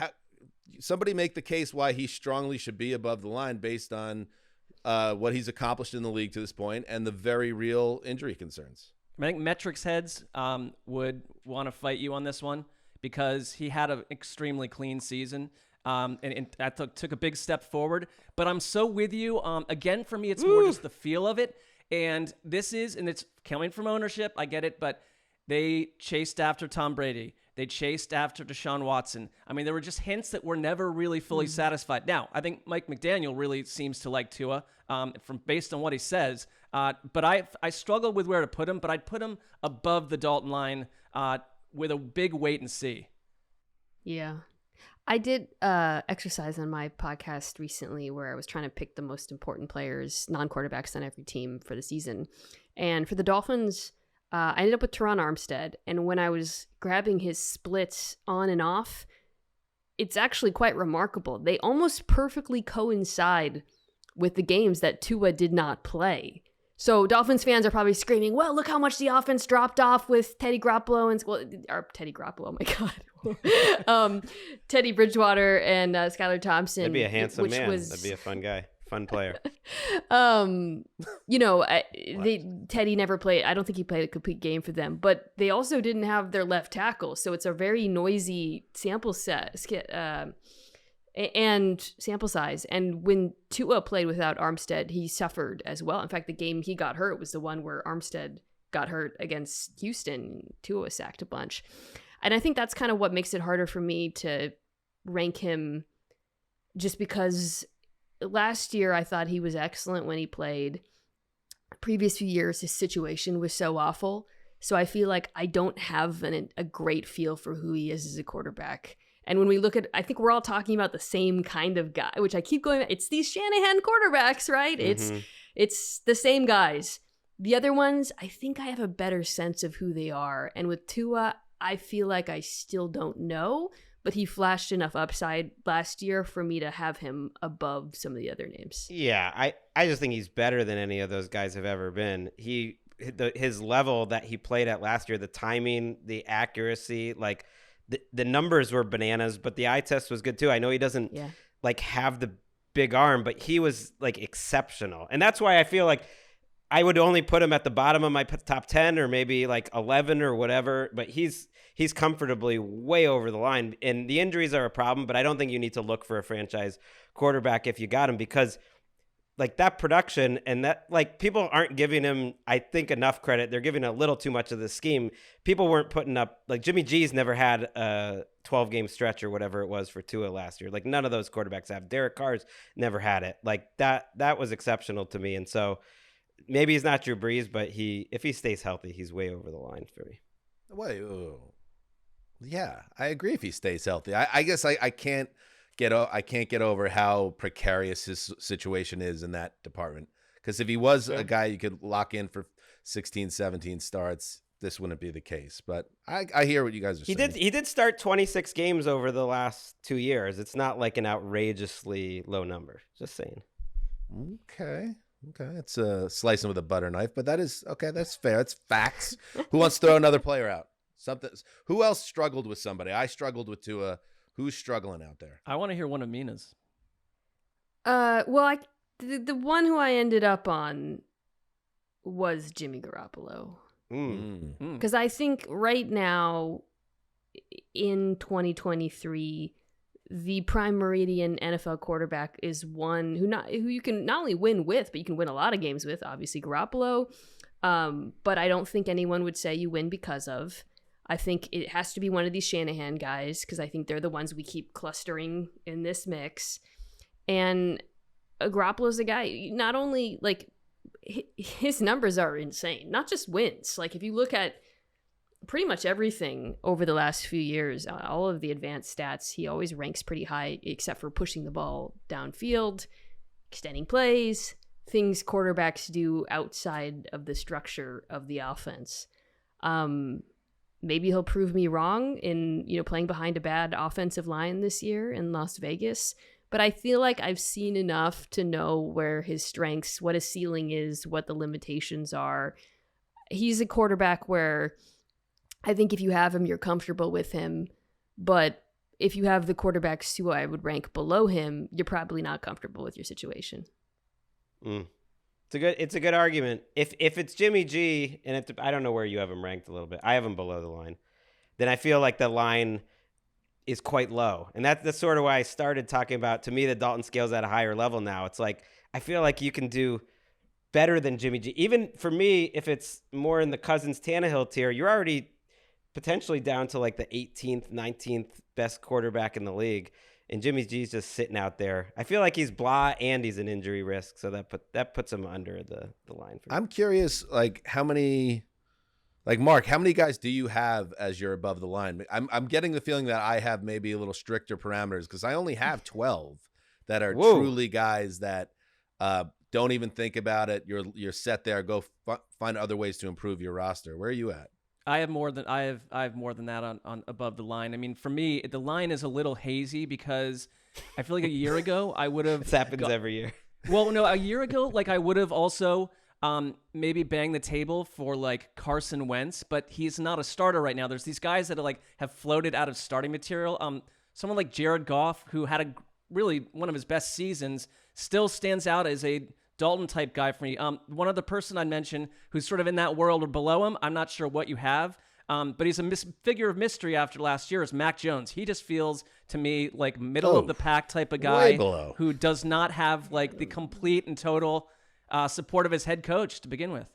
somebody make the case why he strongly should be above the line based on what he's accomplished in the league to this point and the very real injury concerns. I think metrics heads would want to fight you on this one because he had an extremely clean season. And that took a big step forward. But I'm so with you. Again, for me, it's more just the feel of it. And it's coming from ownership. I get it. But they chased after Tom Brady. They chased after Deshaun Watson. I mean, there were just hints that were never really fully satisfied. Now, I think Mike McDaniel really seems to like Tua based on what he says. But I struggle with where to put him. But I'd put him above the Dalton line with a big wait and see. Yeah. I did exercise on my podcast recently where I was trying to pick the most important players, non-quarterbacks on every team for the season. And for the Dolphins, I ended up with Teron Armstead. And when I was grabbing his splits on and off, it's actually quite remarkable. They almost perfectly coincide with the games that Tua did not play. So Dolphins fans are probably screaming, well, look how much the offense dropped off with Teddy Garoppolo oh my God. Teddy Bridgewater and Skylar Thompson. That'd be a handsome man. That'd be a fun guy. Fun player. Teddy never played. I don't think he played a complete game for them, but they also didn't have their left tackle. So it's a very noisy sample set and sample size. And when Tua played without Armstead, he suffered as well. In fact, the game he got hurt was the one where Armstead got hurt against Houston. Tua was sacked a bunch. And I think that's kind of what makes it harder for me to rank him, just because last year I thought he was excellent when he played. Previous few years, his situation was so awful. So I feel like I don't have a great feel for who he is as a quarterback. And when we look at, I think we're all talking about the same kind of guy, which I keep going, it's these Shanahan quarterbacks, right? Mm-hmm. It's the same guys. The other ones, I think I have a better sense of who they are. And with Tua, I feel like I still don't know, but he flashed enough upside last year for me to have him above some of the other names. Yeah, I just think he's better than any of those guys have ever been. His level that he played at last year, the timing, the accuracy, like the numbers were bananas, but the eye test was good too. I know he doesn't have the big arm, but he was like exceptional. And that's why I feel like I would only put him at the bottom of my top 10 or maybe like 11 or whatever, but he's comfortably way over the line. And the injuries are a problem, but I don't think you need to look for a franchise quarterback if you got him, because like that production and that, like, people aren't giving him, I think, enough credit. They're giving a little too much of the scheme. People weren't putting up, like, Jimmy G's never had a 12-game stretch or whatever it was for Tua last year. Like, none of those quarterbacks have. Derek Carr's never had it. Like, that was exceptional to me. And so maybe he's not Drew Brees, but if he stays healthy, he's way over the line for me. Wait, yeah, I agree if he stays healthy. I guess I can't get over how precarious his situation is in that department. Because if he was a guy you could lock in for 16, 17 starts, this wouldn't be the case. But I hear what you guys are saying. He did start 26 games over the last 2 years. It's not like an outrageously low number. Just saying. Okay. It's slicing with a butter knife, but that is okay. That's fair. It's facts. Who wants to throw another player out? Who else struggled with somebody? I struggled with Tua. Who's struggling out there? I want to hear one of Mina's. Well, the one who I ended up on was Jimmy Garoppolo. Because I think right now in 2023, the prime meridian NFL quarterback is one who you can not only win with, but you can win a lot of games with. Obviously, Garoppolo. But I don't think anyone would say you win because of. I think it has to be one of these Shanahan guys, because I think they're the ones we keep clustering in this mix. And Garoppolo's a guy, not only, like, his numbers are insane, not just wins. Like, if you look at pretty much everything over the last few years, all of the advanced stats, he always ranks pretty high, except for pushing the ball downfield, extending plays, things quarterbacks do outside of the structure of the offense. Maybe he'll prove me wrong in, playing behind a bad offensive line this year in Las Vegas. But I feel like I've seen enough to know where his strengths, what his ceiling is, what the limitations are. He's a quarterback where I think if you have him, you're comfortable with him. But if you have the quarterbacks who I would rank below him, you're probably not comfortable with your situation. It's a good argument. If it's Jimmy G, and I don't know where you have him ranked a little bit. I have him below the line. Then I feel like the line is quite low. And that's sort of why I started talking about, to me, the Dalton Scale's at a higher level now. It's like, I feel like you can do better than Jimmy G. Even for me, if it's more in the Cousins-Tannehill tier, you're already potentially down to like the 18th, 19th best quarterback in the league. And Jimmy G's just sitting out there. I feel like he's blah and he's an injury risk, so that puts him under the line. For me. I'm curious, like, how many, like, Mark, how many guys do you have as you're above the line? I'm getting the feeling that I have maybe a little stricter parameters, because I only have 12 that are truly guys that don't even think about it. You're set there. Go find other ways to improve your roster. Where are you at? I have more than that on above the line. I mean, for me, the line is a little hazy because I feel like a year ago I would have. This happens every year. Well, no, a year ago, like, I would have also maybe banged the table for like Carson Wentz, but he's not a starter right now. There's these guys that have floated out of starting material. Someone like Jared Goff, who had really one of his best seasons, still stands out as a Dalton type guy for me. One other person I'd mention who's sort of in that world or below him, I'm not sure what you have, but he's a figure of mystery after last year, is Mac Jones. He just feels to me like middle of the pack type of guy who does not have like the complete and total support of his head coach to begin with.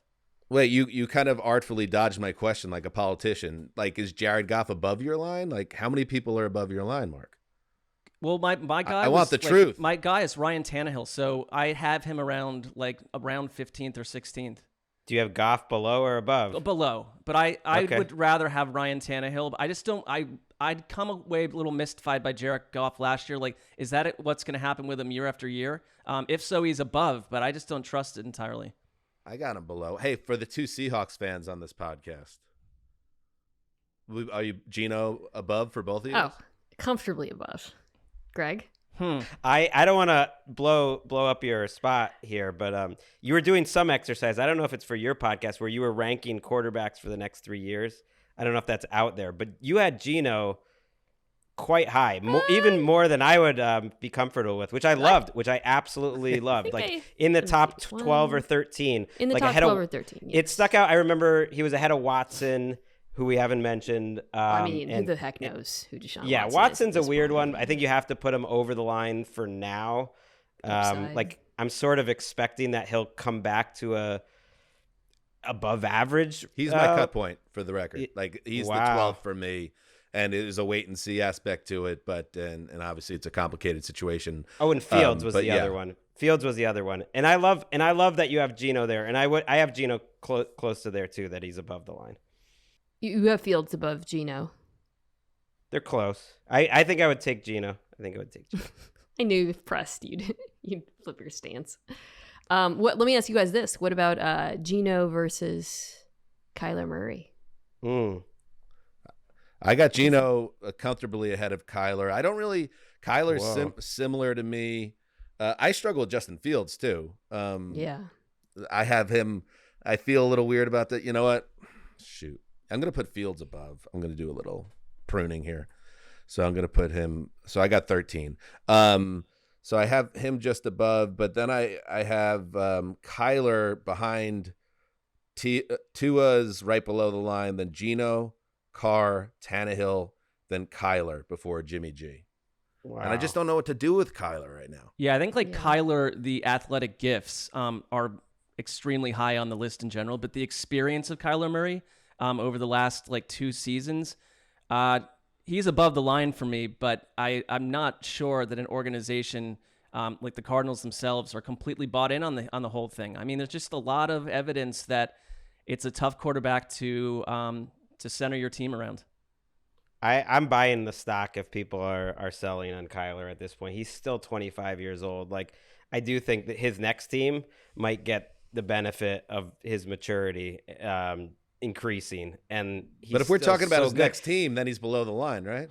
Wait, you kind of artfully dodged my question like a politician. Like, is Jared Goff above your line? Like, how many people are above your line, Mark? Well, my guy. I want the truth. My guy is Ryan Tannehill, so I have him around 15th or 16th. Do you have Goff below or above? Below, but I would rather have Ryan Tannehill. But I just don't. I'd come away a little mystified by Jared Goff last year. Like, is that what's going to happen with him year after year? If so, he's above, but I just don't trust it entirely. I got him below. Hey, for the two Seahawks fans on this podcast, are you Gino above for both of you? Oh, comfortably above. Gregg? I don't want to blow up your spot here, but you were doing some exercise. I don't know if it's for your podcast where you were ranking quarterbacks for the next 3 years. I don't know if that's out there, but you had Gino quite high, even more than I would be comfortable with, which I loved, which I absolutely loved. Like in the top 12 or 13. In the like top ahead 12 or 13. Yes. It stuck out. I remember he was ahead of Watson, who we haven't mentioned. I mean, who the heck knows who Deshaun Watson is Watson's at a this weird point. one. I think you have to put him over the line for now. Like I'm sort of expecting that he'll come back to a above average. He's my cut point for the record. Like he's the 12th for me. And it is a wait and see aspect to it, but and obviously it's a complicated situation. Oh, and Fields was the other one. Fields was the other one, and I love that you have Geno there, and I have Geno close to there too, that he's above the line. You have Fields above Geno. They're close. I think I would take Geno. I knew if pressed you'd flip your stance. Let me ask you guys this: what about Geno versus Kyler Murray? I got Geno comfortably ahead of Kyler. I don't really. Kyler's similar to me. I struggle with Justin Fields too. Yeah. I have him. I feel a little weird about that. You know what? Shoot. I'm going to put Fields above. I'm going to do a little pruning here. So I'm going to put him. So I got 13. So I have him just above, but then I have Kyler behind Tua's right below the line, then Geno, Carr, Tannehill, then Kyler before Jimmy G. Wow. And I just don't know what to do with Kyler right now. Yeah, I think Kyler, the athletic gifts are extremely high on the list in general, but the experience of Kyler Murray over the last 2 seasons, he's above the line for me, but I'm not sure that an organization like the Cardinals themselves are completely bought in on the whole thing. I mean, there's just a lot of evidence that it's a tough quarterback to center your team around. I'm buying the stock if people are selling on Kyler at this point. He's still 25 years old. I do think that his next team might get the benefit of his maturity increasing. But if we're talking about his next team, then he's below the line, right?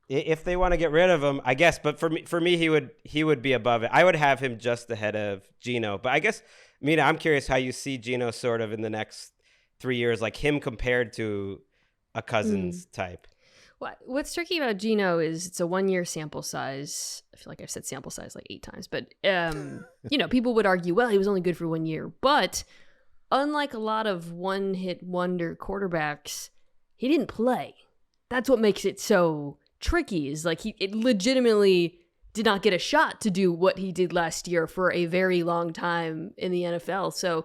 If they want to get rid of him, I guess. But for me, he would be above it. I would have him just ahead of Geno. But I guess, Mina, I'm curious how you see Geno sort of in the next 3 years, like him compared to a Cousins type. What's tricky about Geno is it's a 1-year sample size. I feel like I've said sample size 8 times, but people would argue, well, he was only good for 1 year. But unlike a lot of one-hit wonder quarterbacks, he didn't play. That's what makes it so tricky. Is it legitimately did not get a shot to do what he did last year for a very long time in the NFL. So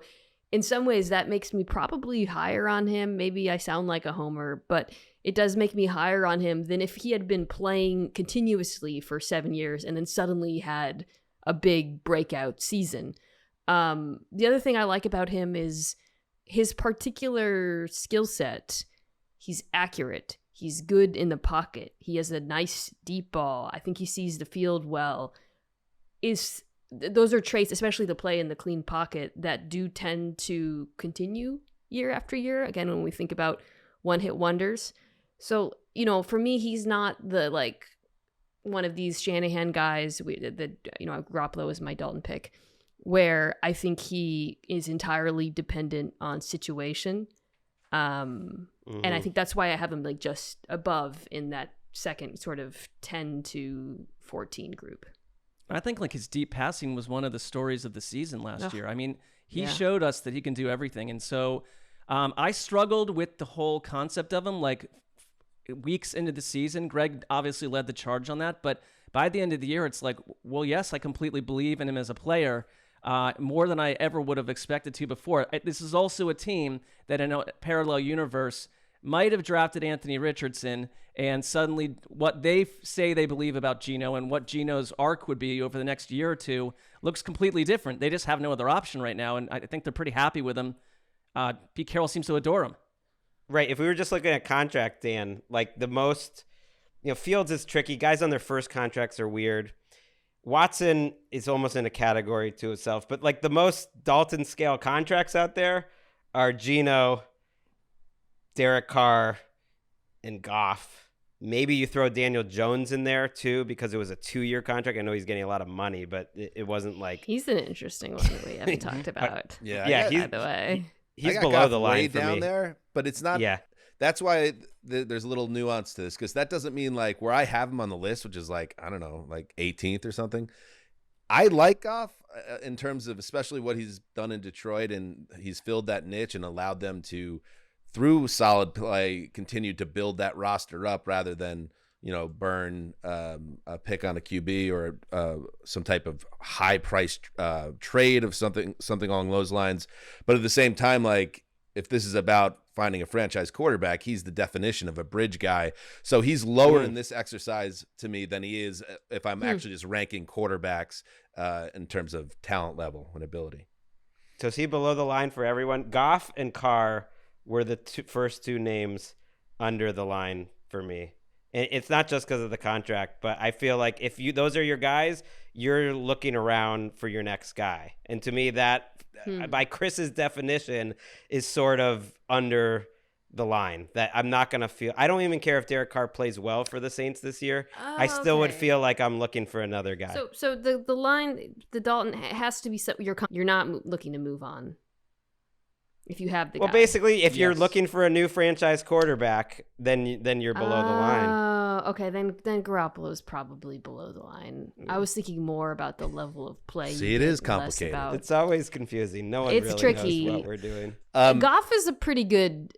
in some ways, that makes me probably higher on him. Maybe I sound like a homer, but it does make me higher on him than if he had been playing continuously for 7 years and then suddenly had a big breakout season. The other thing I like about him is his particular skill set. He's accurate. He's good in the pocket. He has a nice deep ball. I think he sees the field well. Those are traits, especially the play in the clean pocket, that do tend to continue year after year. Again, when we think about one-hit wonders. So, for me, he's not the one of these Shanahan guys that Garoppolo is my Dalton pick, where I think he is entirely dependent on situation. And I think that's why I have him just above in that second sort of 10 to 14 group. I think his deep passing was one of the stories of the season last year. I mean, he showed us that he can do everything. And so I struggled with the whole concept of him. Weeks into the season, Gregg obviously led the charge on that. But by the end of the year, it's well, yes, I completely believe in him as a player, more than I ever would have expected to before. This is also a team that in a parallel universe might have drafted Anthony Richardson, and suddenly what they say they believe about Geno and what Geno's arc would be over the next year or two looks completely different. They just have no other option right now, and I think they're pretty happy with him. Pete Carroll seems to adore him. Right. If we were just looking at contract, Dan, the most, Fields is tricky. Guys on their first contracts are weird. Watson is almost in a category to itself, but the most Dalton Scale contracts out there are Geno, Derek Carr, and Goff. Maybe you throw Daniel Jones in there too, because it was a 2-year contract. I know he's getting a lot of money, but it wasn't he's an interesting one that we haven't talked about. By the way. He's below the line way for down me. there, but it's not. Yeah, that's why there's a little nuance to this, because that doesn't mean like where I have him on the list, which is like, I don't know, like 18th or something. I like Goff in terms of especially what he's done in Detroit, and he's filled that niche and allowed them to, through solid play, continue to build that roster up rather than, burn a pick on a QB or some type of high-priced trade of something along those lines. But at the same time, like, if this is about finding a franchise quarterback, he's the definition of a bridge guy. So he's lower in this exercise to me than he is if I'm actually just ranking quarterbacks in terms of talent level and ability. So is he below the line for everyone? Goff and Carr were the first two names under the line for me. And it's not just because of the contract, but I feel like if those are your guys, you're looking around for your next guy. And to me, that by Chris's definition is sort of under the line that I'm not going to feel. I don't even care if Derek Carr plays well for the Saints this year. I still would feel like I'm looking for another guy. So the line, the Dalton has to be set. You're not looking to move on. If you have the guy. Basically, if you're looking for a new franchise quarterback, then you're below the line. Okay, then Garoppolo's probably below the line. I was thinking more about the level of play. See, it is complicated. It's always confusing. No one it's really tricky. knows what we're doing. Goff is a pretty good,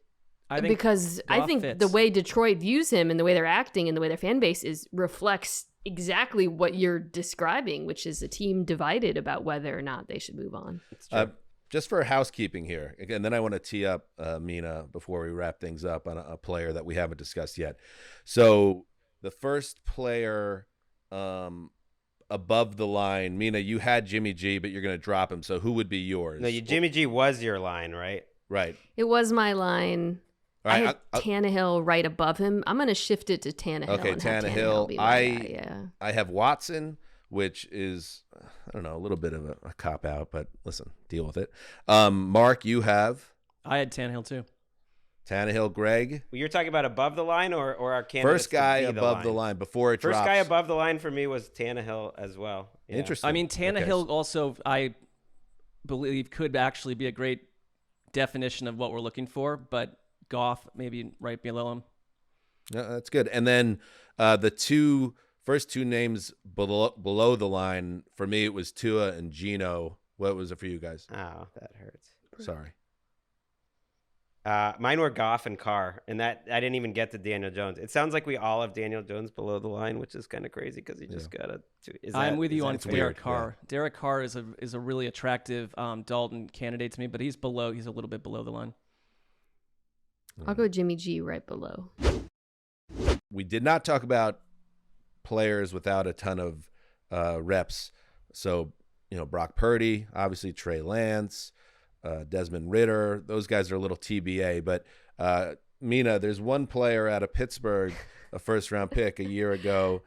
because I think fits. the way Detroit views him and the way they're acting and the way their fan base reflects exactly what you're describing, which is a team divided about whether or not they should move on. It's true. Just for housekeeping here, again, then I want to tee up Mina before we wrap things up on a player that we haven't discussed yet. So the first player above the line, Mina, you had Jimmy G, but you're going to drop him. So who would be yours? No, Jimmy G was your line, right? Right. It was my line. All right, I had Tannehill right above him. I'm going to shift it to Tannehill. Okay, and have Tannehill. be my guy, yeah. I have Watson, which is, I don't know, a little bit of a cop-out, but listen, deal with it. Mark, you have? I had Tannehill too. Tannehill, Greg? Well, you're talking about above the line or our candidates First guy to be above the line before it drops. First guy above the line for me was Tannehill as well. Yeah. Interesting. I mean, Tannehill also, I believe, could actually be a great definition of what we're looking for, but Goff maybe right below him. Yeah, that's good. And then the first two names below the line, for me, it was Tua and Geno. What was it for you guys? Oh, that hurts. Sorry. Mine were Goff and Carr, and that I didn't even get to Daniel Jones. It sounds like we all have Daniel Jones below the line, which is kind of crazy because he just got a. I'm with you on fair? Derek Carr. Yeah. Derek Carr is a really attractive Dalton candidate to me, but he's a little bit below the line. I'll go Jimmy G right below. We did not talk about players without a ton of reps. So, Brock Purdy, obviously Trey Lance, Desmond Ridder, those guys are a little TBA. But Mina, there's one player out of Pittsburgh, a first-round pick a year ago.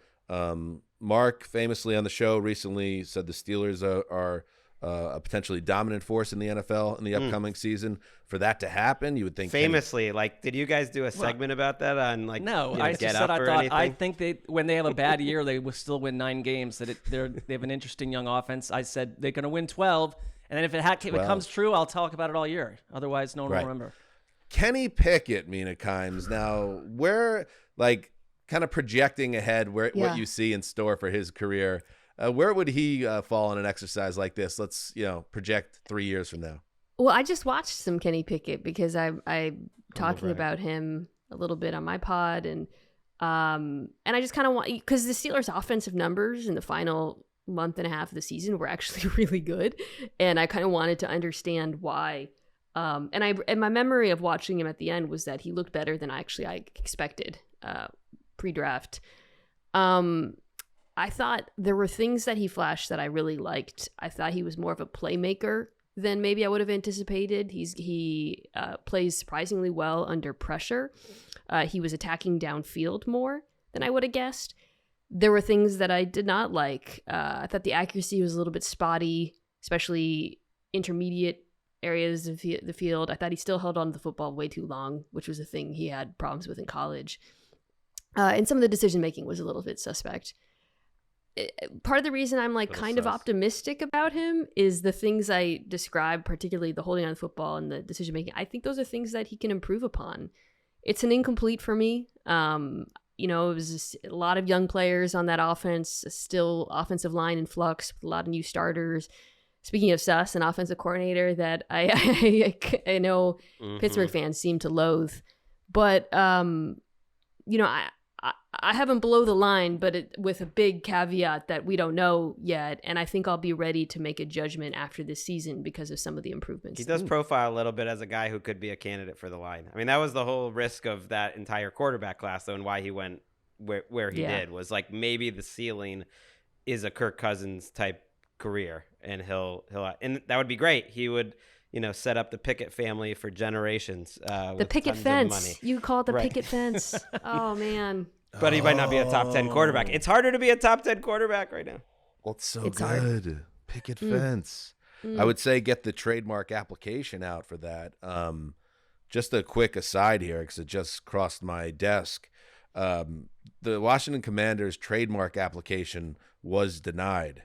Mark, famously on the show recently, said the Steelers are a potentially dominant force in the NFL in the upcoming season. For that to happen, you would think famously, did you guys do a segment about that on no? I just said I think when they have a bad year, they will still win 9 games. That they have an interesting young offense. I said they're going to win 12, and then if it comes true, I'll talk about it all year. Otherwise, no one will remember. Kenny Pickett, Mina Kimes. Now, where kind of projecting ahead, what you see in store for his career. Where would he fall in an exercise like this? Let's project 3 years from now. Well, I just watched some Kenny Pickett because I'm talking about him a little bit on my pod, and I just kind of want, because the Steelers' offensive numbers in the final month and a half of the season were actually really good, and I kind of wanted to understand why. And my memory of watching him at the end was that he looked better than I expected pre-draft. I thought there were things that he flashed that I really liked. I thought he was more of a playmaker than maybe I would have anticipated. He plays surprisingly well under pressure. He was attacking downfield more than I would have guessed. There were things that I did not like. I thought the accuracy was a little bit spotty, especially intermediate areas of the field. I thought he still held on to the football way too long, which was a thing he had problems with in college. And some of the decision-making was a little bit suspect. Part of the reason I'm kind of optimistic about him is the things I described, particularly the holding on to the football and the decision making. I think those are things that he can improve upon. it's an incomplete for me. You know, it was just a lot of young players on that offense, still offensive line in flux, a lot of new starters. Speaking of Suss, an offensive coordinator that I know Pittsburgh fans seem to loathe. But, you know, I have him below the line, but with a big caveat that we don't know yet. And I think I'll be ready to make a judgment after this season because of some of the improvements. He does profile a little bit as a guy who could be a candidate for the line. I mean, that was the whole risk of that entire quarterback class, though, and why he went where he did, was like maybe the ceiling is a Kirk Cousins type career, and he'll and that would be great. He would, you know, set up the Pickett family for generations. The picket fence. You call it the picket fence. Oh, man. But he might not be a top 10 quarterback. It's harder to be a top 10 quarterback right now. Well, it's so It's good. hard. Picket fence. I would say get the trademark application out for that. Just a quick aside here, because it just crossed my desk. The Washington Commanders trademark application was denied.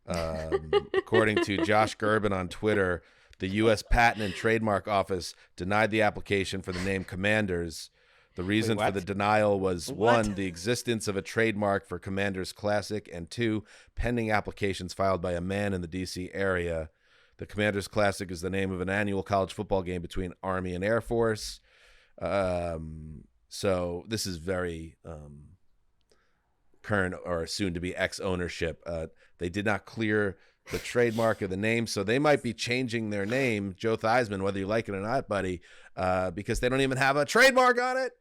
According to Josh Gerben on Twitter, the U.S. Patent and Trademark Office denied the application for the name Commanders. The reason for the denial was, one, the existence of a trademark for Commanders Classic, and two, pending applications filed by a man in the D.C. area. The Commanders Classic is the name of an annual college football game between Army and Air Force. So this is very current or soon to be ex-ownership. They did not clear the trademark of the name, so they might be changing their name, Joe Theismann, whether you like it or not, buddy, because they don't even have a trademark on it.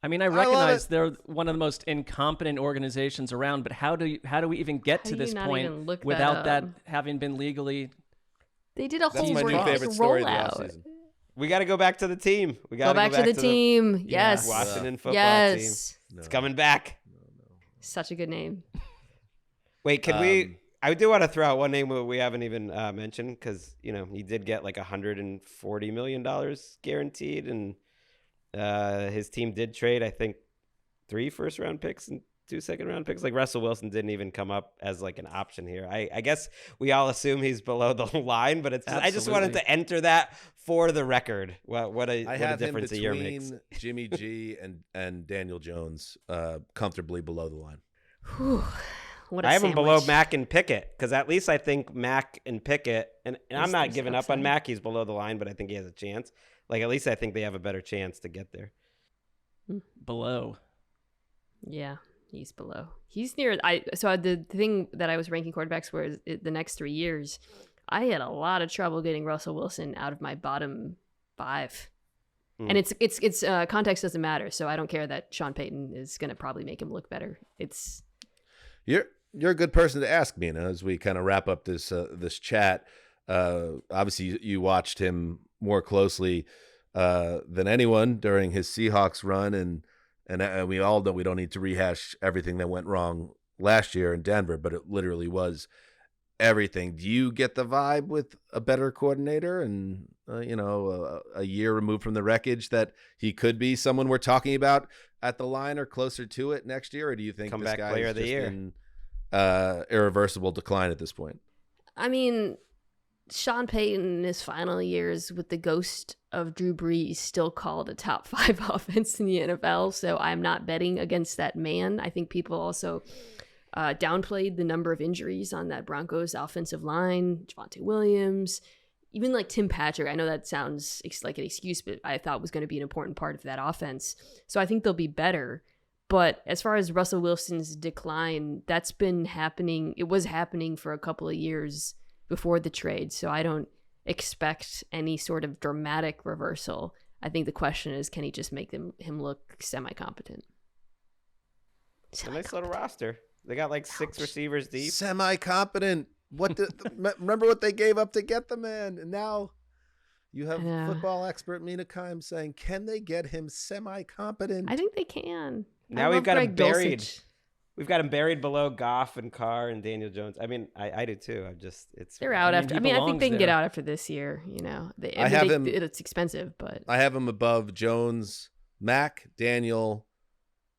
I mean, I recognize they're one of the most incompetent organizations around, but how do we even get to this point without that having been legally? They did a whole That's my new favorite story of the offseason. We got to go back to the team. We got to go back to the team. Yes. Washington football team. No. It's coming back. Such a good name. Wait, can we? I do want to throw out one name we haven't even mentioned, because, you know, he did get like $140 million guaranteed, and his team did trade, I think, 3 first-round picks and 2 second-round picks. Like, Russell Wilson didn't even come up as like an option here. I guess we all assume he's below the line, but it's I just wanted to enter that for the record. What a difference a year makes. Jimmy G and Daniel Jones comfortably below the line. Whew. What a I have him sandwich. below Mack and Pickett, because at least I think Mack and Pickett, and I'm not giving up on Mack. He's below the line, but I think he has a chance. Like, at least I think they have a better chance to get there. Below. Yeah, he's below. He's near. So the thing that I was ranking quarterbacks for the next 3 years, I had a lot of trouble getting Russell Wilson out of my bottom 5. And it's context doesn't matter, so I don't care that Sean Payton is going to probably make him look better. You're a good person to ask, Mina, as we kind of wrap up this chat. Obviously, you watched him more closely than anyone during his Seahawks run, and we all know we don't need to rehash everything that went wrong last year in Denver, but it literally was everything. Do you get the vibe with a better coordinator and a year removed from the wreckage that he could be someone we're talking about at the line or closer to it next year, or do you think this guy is just in irreversible decline at this point? I mean, Sean Payton in his final years with the ghost of Drew Brees still called a top 5 offense in the NFL, so I'm not betting against that man. I think people also downplayed the number of injuries on that Broncos offensive line. Javonte Williams, even like Tim Patrick. I know that sounds like an excuse, but I thought was going to be an important part of that offense. So I think they'll be better. But as far as Russell Wilson's decline, that's been happening. It was happening for a couple of years before the trade. So I don't expect any sort of dramatic reversal. I think the question is, can he just make him look semi-competent? It's a nice little roster. They got like 6 receivers deep. Semi-competent. Remember what they gave up to get the man, and now you have football expert Mina Kimes saying, "Can they get him semi-competent?" I think they can. Now we've got him buried. Dulcich. We've got him buried below Goff and Carr and Daniel Jones. I mean, I do too. They're out after. I think they can get out after this year. You know, it's expensive, but I have him above Jones, Mack, Daniel,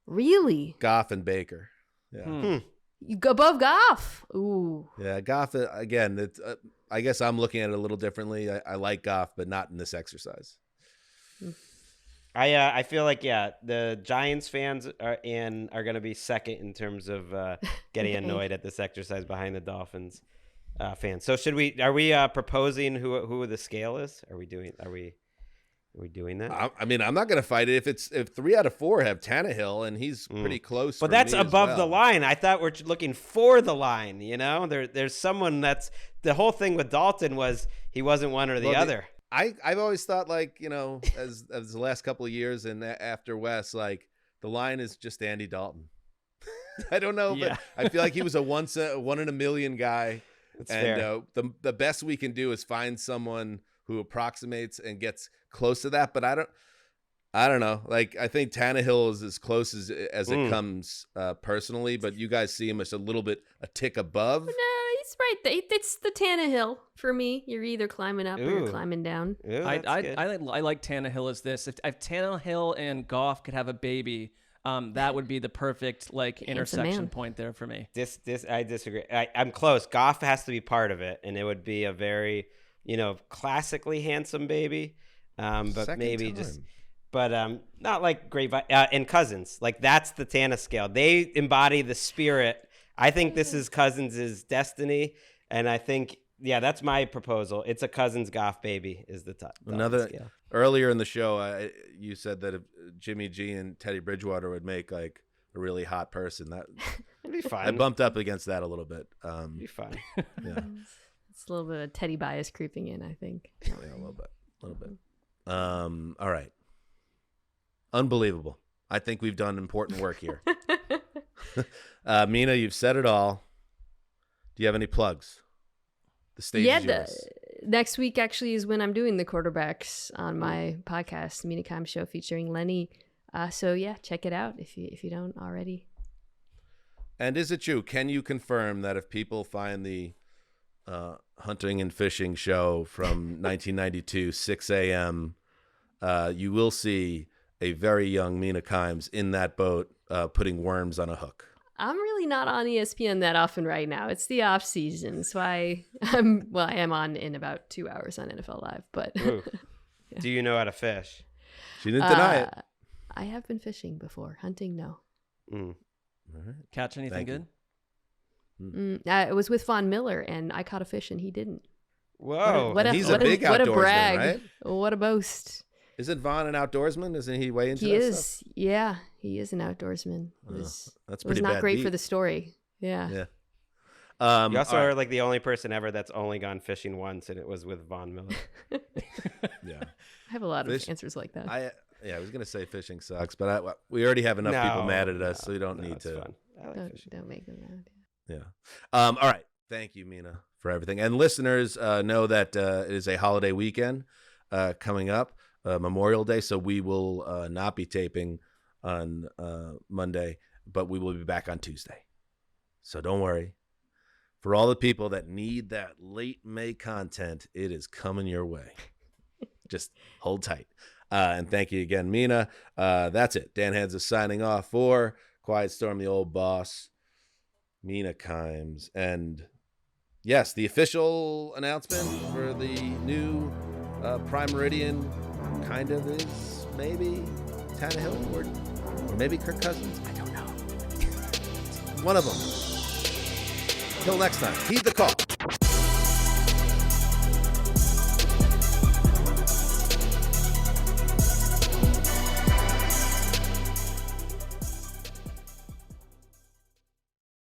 really, Goff, and Baker. Yeah. You go above Goff. Ooh. Yeah, Goff, again, I guess I'm looking at it a little differently. I like Goff, but not in this exercise. I feel like the Giants fans are going to be second in terms of getting annoyed at this exercise behind the Dolphins fans. So are we proposing who the scale is? Are we doing that? I mean, I'm not going to fight it if 3 out of 4 have Tannehill and he's pretty close. But that's above the line. I thought we're looking for the line. There's someone that's the whole thing with Dalton was he wasn't one or the other. I've always thought as the last couple of years and after Wes, the line is just Andy Dalton. I don't know, but I feel like he was a one in a million guy. That's fair. The best we can do is find someone who approximates and gets close to that. But I don't know. I think Tannehill is as close as it comes personally, but you guys see him as a tick above. No, he's right. It's the Tannehill for me. You're either climbing up or you're climbing down. Ooh, I like Tannehill as this. If Tannehill and Goff could have a baby, that would be the perfect intersection point there for me. I disagree. I'm close. Goff has to be part of it, and it would be a very classically handsome baby, but Second maybe time. just. But not like great and Cousins. That's the Tana scale. They embody the spirit. I think this is Cousins' destiny, and I think that's my proposal. It's a Cousins Goff baby is the top. Scale. Earlier in the show, you said that if Jimmy G and Teddy Bridgewater would make a really hot person, that it'd be fun. I bumped up against that a little bit. It'd be fun. Yeah, it's a little bit of Teddy bias creeping in, I think. Yeah, a little bit. All right. Unbelievable. I think we've done important work here. Mina, you've said it all. Do you have any plugs? The stage is yours. Next week actually is when I'm doing the quarterbacks on my podcast, Mina Kimes Show, featuring Lenny. So check it out if you don't already. And is it true? Can you confirm that if people find the hunting and fishing show from 1992, 6 a.m., you will see a very young Mina Kimes in that boat putting worms on a hook? I'm really not on ESPN that often right now. It's the off season, so I am on in about 2 hours on NFL Live. But Do you know how to fish? She didn't deny it. I have been fishing before. Hunting, no. All right. Catch anything good? It was with Von Miller, and I caught a fish, and he didn't. Whoa! He's a big outdoorsman, what a brag! Right? What a boast! Isn't Von an outdoorsman? Isn't he way into He that is. stuff? Yeah, he is an outdoorsman. That's It pretty was not bad great beat. for the story. Yeah. Yeah. You also are the only person ever that's only gone fishing once, and it was with Von Miller. Yeah. I have a lot of answers like that. I was gonna say fishing sucks, but we already have enough people mad at us, so we don't need to. Fun. I like fishing. Don't make them mad. Yeah. All right. Thank you, Mina, for everything. And listeners know that it is a holiday weekend coming up, Memorial Day, so we will not be taping on Monday, but we will be back on Tuesday. So don't worry. For all the people that need that late May content, it is coming your way. Just hold tight. And thank you again, Mina. That's it. Dan Hanzus signing off for Quiet Storm, the old boss, Mina Kimes. And yes, the official announcement for the new Prime Meridian kind of is maybe Tannehill or maybe Kirk Cousins. I don't know. One of them. Till next time, heed the call.